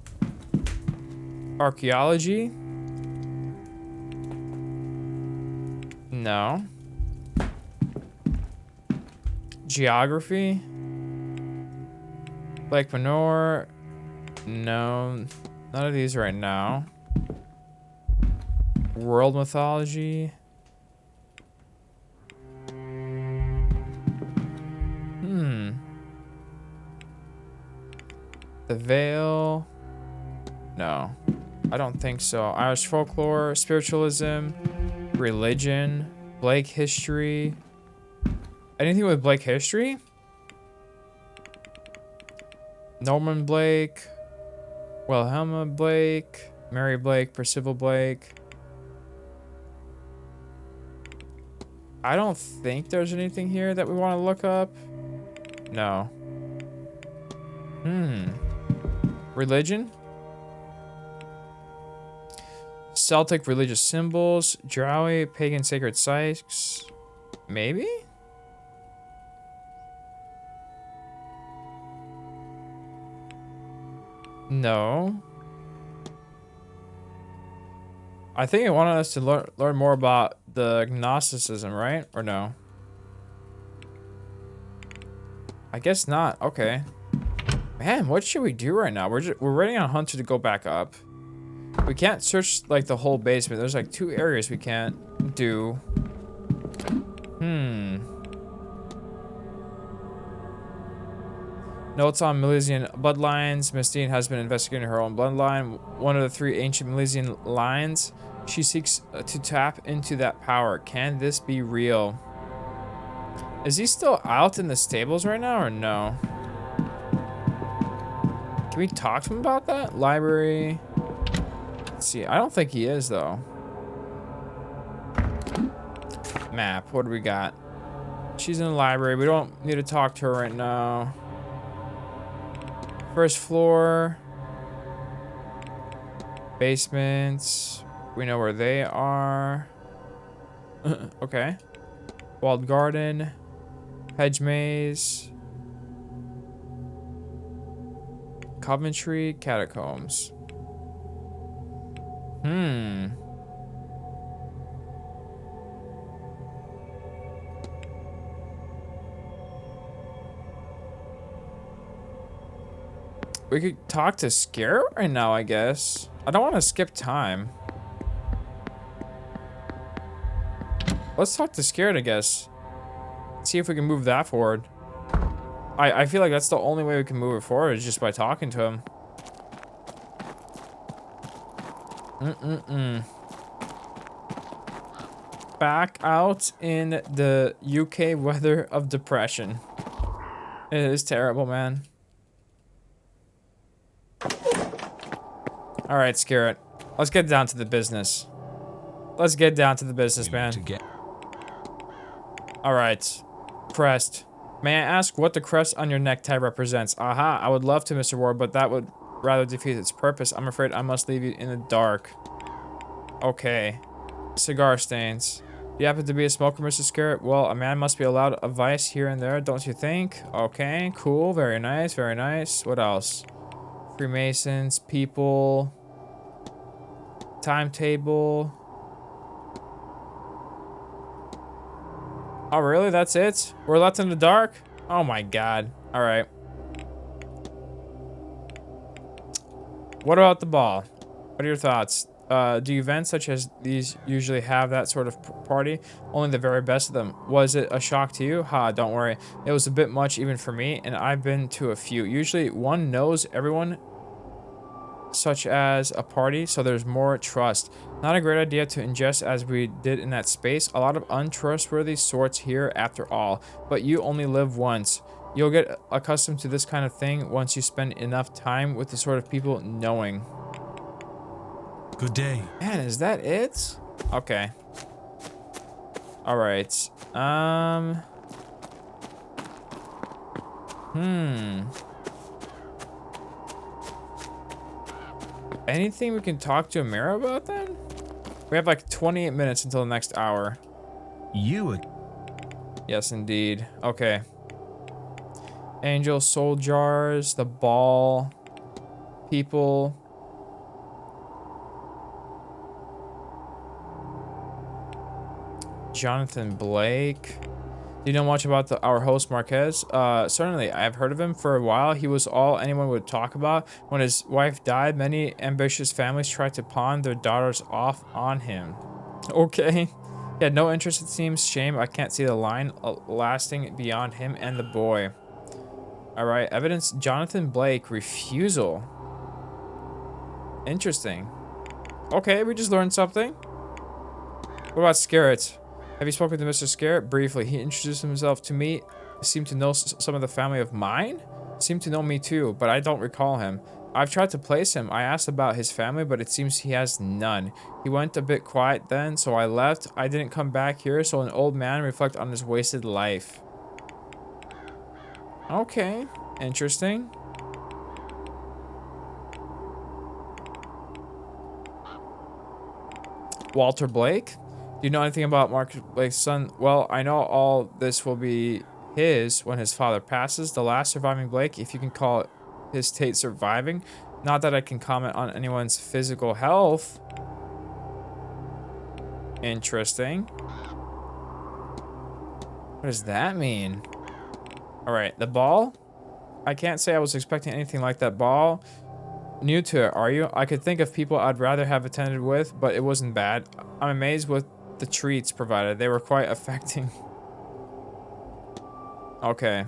Speaker 1: Archaeology. No. Geography. Blake Manor. No. None of these right now. World mythology. The Veil. No. I don't think so. Irish folklore, spiritualism, religion, Blake history. Anything with Blake history? Norman Blake, Wilhelma Blake, Mary Blake, Percival Blake. I don't think there's anything here that we want to look up. No. Religion? Celtic religious symbols, Drowy pagan sacred sites. Maybe? No. I think it wanted us to learn more about the Gnosticism, right? Or no? I guess not. Okay. Man, what should we do right now? We're waiting on Hunter to go back up. We can't search like the whole basement. There's like 2 areas we can't do. Notes on Milesian bloodlines. Miss Dean has been investigating her own bloodline. One of the 3 ancient Milesian lines. She seeks to tap into that power. Can this be real? Is he still out in the stables right now or no? Can we talk to him about that? Library. Let's see. I don't think he is though. Map. What do we got? She's in the library. We don't need to talk to her right now. First floor. Basements. We know where they are. Okay. Walled garden. Hedge maze. Coventry catacombs. We could talk to Scare right now, I guess. I don't want to skip time. Let's talk to Scared, I guess. See if we can move that forward. I feel like that's the only way we can move it forward is just by talking to him. Back out in the UK weather of depression. It is terrible, man. All right, Scarrett. Let's get down to the business. Let's get down to the business, man. All right. Crest. May I ask what the crest on your necktie represents? Aha, I would love to, Mr. Ward, but that would rather defeat its purpose. I'm afraid I must leave you in the dark. Okay. Cigar stains. Do you happen to be a smoker, Mr. Scarrett? Well, a man must be allowed a vice here and there, don't you think? Okay, cool. Very nice, very nice. What else? Freemasons, people. Timetable. Oh, really? That's it? We're left in the dark? Oh my god. Alright. What about the ball? What are your thoughts? Do events such as these usually have that sort of party? Only the very best of them. Was it a shock to you? Ha, don't worry. It was a bit much even for me, and I've been to a few. Usually one knows everyone such as a party, so there's more trust. Not a great idea to ingest as we did in that space. A lot of untrustworthy sorts here after all, but you only live once. You'll get accustomed to this kind of thing once you spend enough time with the sort of people knowing.
Speaker 2: Good day.
Speaker 1: Man, is that it? Okay. All right. Anything we can talk to Amira about then? We have like 28 minutes until the next hour. Yes, indeed. Okay. Angel, soul jars, the ball, people. Jonathan Blake. Do you know much about our host Marquez? Certainly, I've heard of him for a while. He was all anyone would talk about. When his wife died, many ambitious families tried to pawn their daughters off on him. Okay. He had no interest, it seems. Shame I can't see the line lasting beyond him and the boy. Alright, evidence Jonathan Blake, refusal. Interesting. Okay, we just learned something. What about Scarrett? Have you spoken to Mr. Scarrett? Briefly, he introduced himself to me. Seemed to know some of the family of mine? Seemed to know me too, but I don't recall him. I've tried to place him. I asked about his family, but it seems he has none. He went a bit quiet then, so I left. I didn't come back here, so an old man reflect on his wasted life. Okay, interesting. Walter Blake? Do you know anything about Mark Blake's son? Well, I know all this will be his when his father passes. The last surviving Blake, if you can call it his state surviving. Not that I can comment on anyone's physical health. Interesting. What does that mean? Alright, the ball? I can't say I was expecting anything like that ball. New to it, are you? I could think of people I'd rather have attended with, but it wasn't bad. I'm amazed with the treats provided. They were quite affecting. Okay.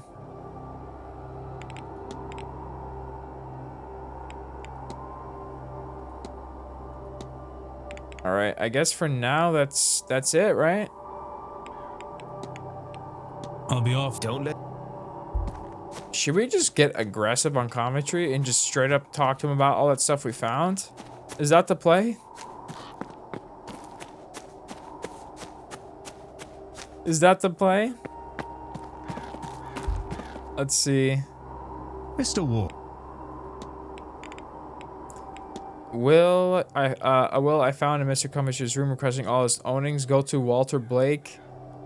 Speaker 1: Alright, I guess for now that's it, right?
Speaker 2: I'll be off. Don't let.
Speaker 1: Should we just get aggressive on commentary and just straight up talk to him about all that stuff we found? Is that the play? Is that the play? Let's see.
Speaker 5: Mr. Ward.
Speaker 1: I found in Mr. Cummish's room requesting all his ownings go to Walter Blake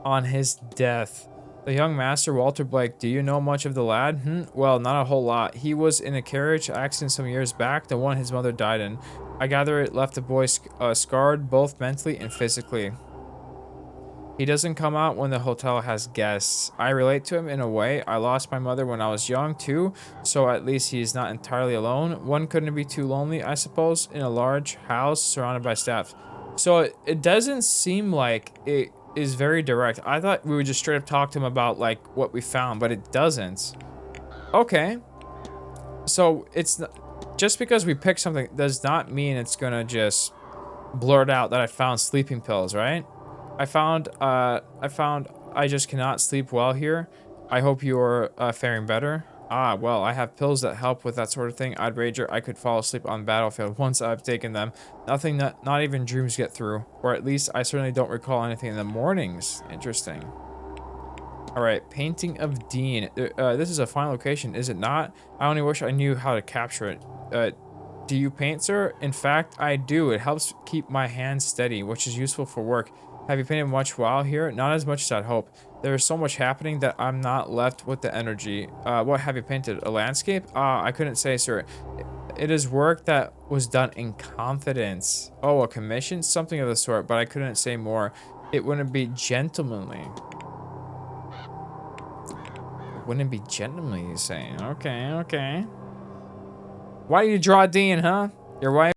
Speaker 1: on his death. The young master, Walter Blake, do you know much of the lad? Well, not a whole lot. He was in a carriage accident some years back, the one his mother died in. I gather it left the boy scarred both mentally and physically. He doesn't come out when the hotel has guests. I relate to him in a way. I lost my mother when I was young too, so at least he's not entirely alone. One couldn't be too lonely, I suppose, in a large house surrounded by staff. So it doesn't seem like it is very direct. I thought we would just straight up talk to him about like what we found, but it doesn't. Okay. So it's not, just because we picked something does not mean it's gonna just blurt out that I found sleeping pills, right? I found I just cannot sleep well here. I hope you're faring better. Ah, well, I have pills that help with that sort of thing. I'd wager I could fall asleep on the battlefield once I've taken them. Nothing that, not even dreams get through. Or at least I certainly don't recall anything in the mornings. Interesting. Alright, painting of Dean. This is a fine location, is it not? I only wish I knew how to capture it. Do you paint, sir? In fact, I do. It helps keep my hands steady, which is useful for work. Have you painted much while here? Not as much as I'd hope. There is so much happening that I'm not left with the energy. What have you painted? A landscape? I couldn't say, sir. It is work that was done in confidence. Oh, a commission? Something of the sort, but I couldn't say more. It wouldn't be gentlemanly. It wouldn't be gentlemanly, you're saying. Okay, okay. Why do you draw Dean, huh? Your wife?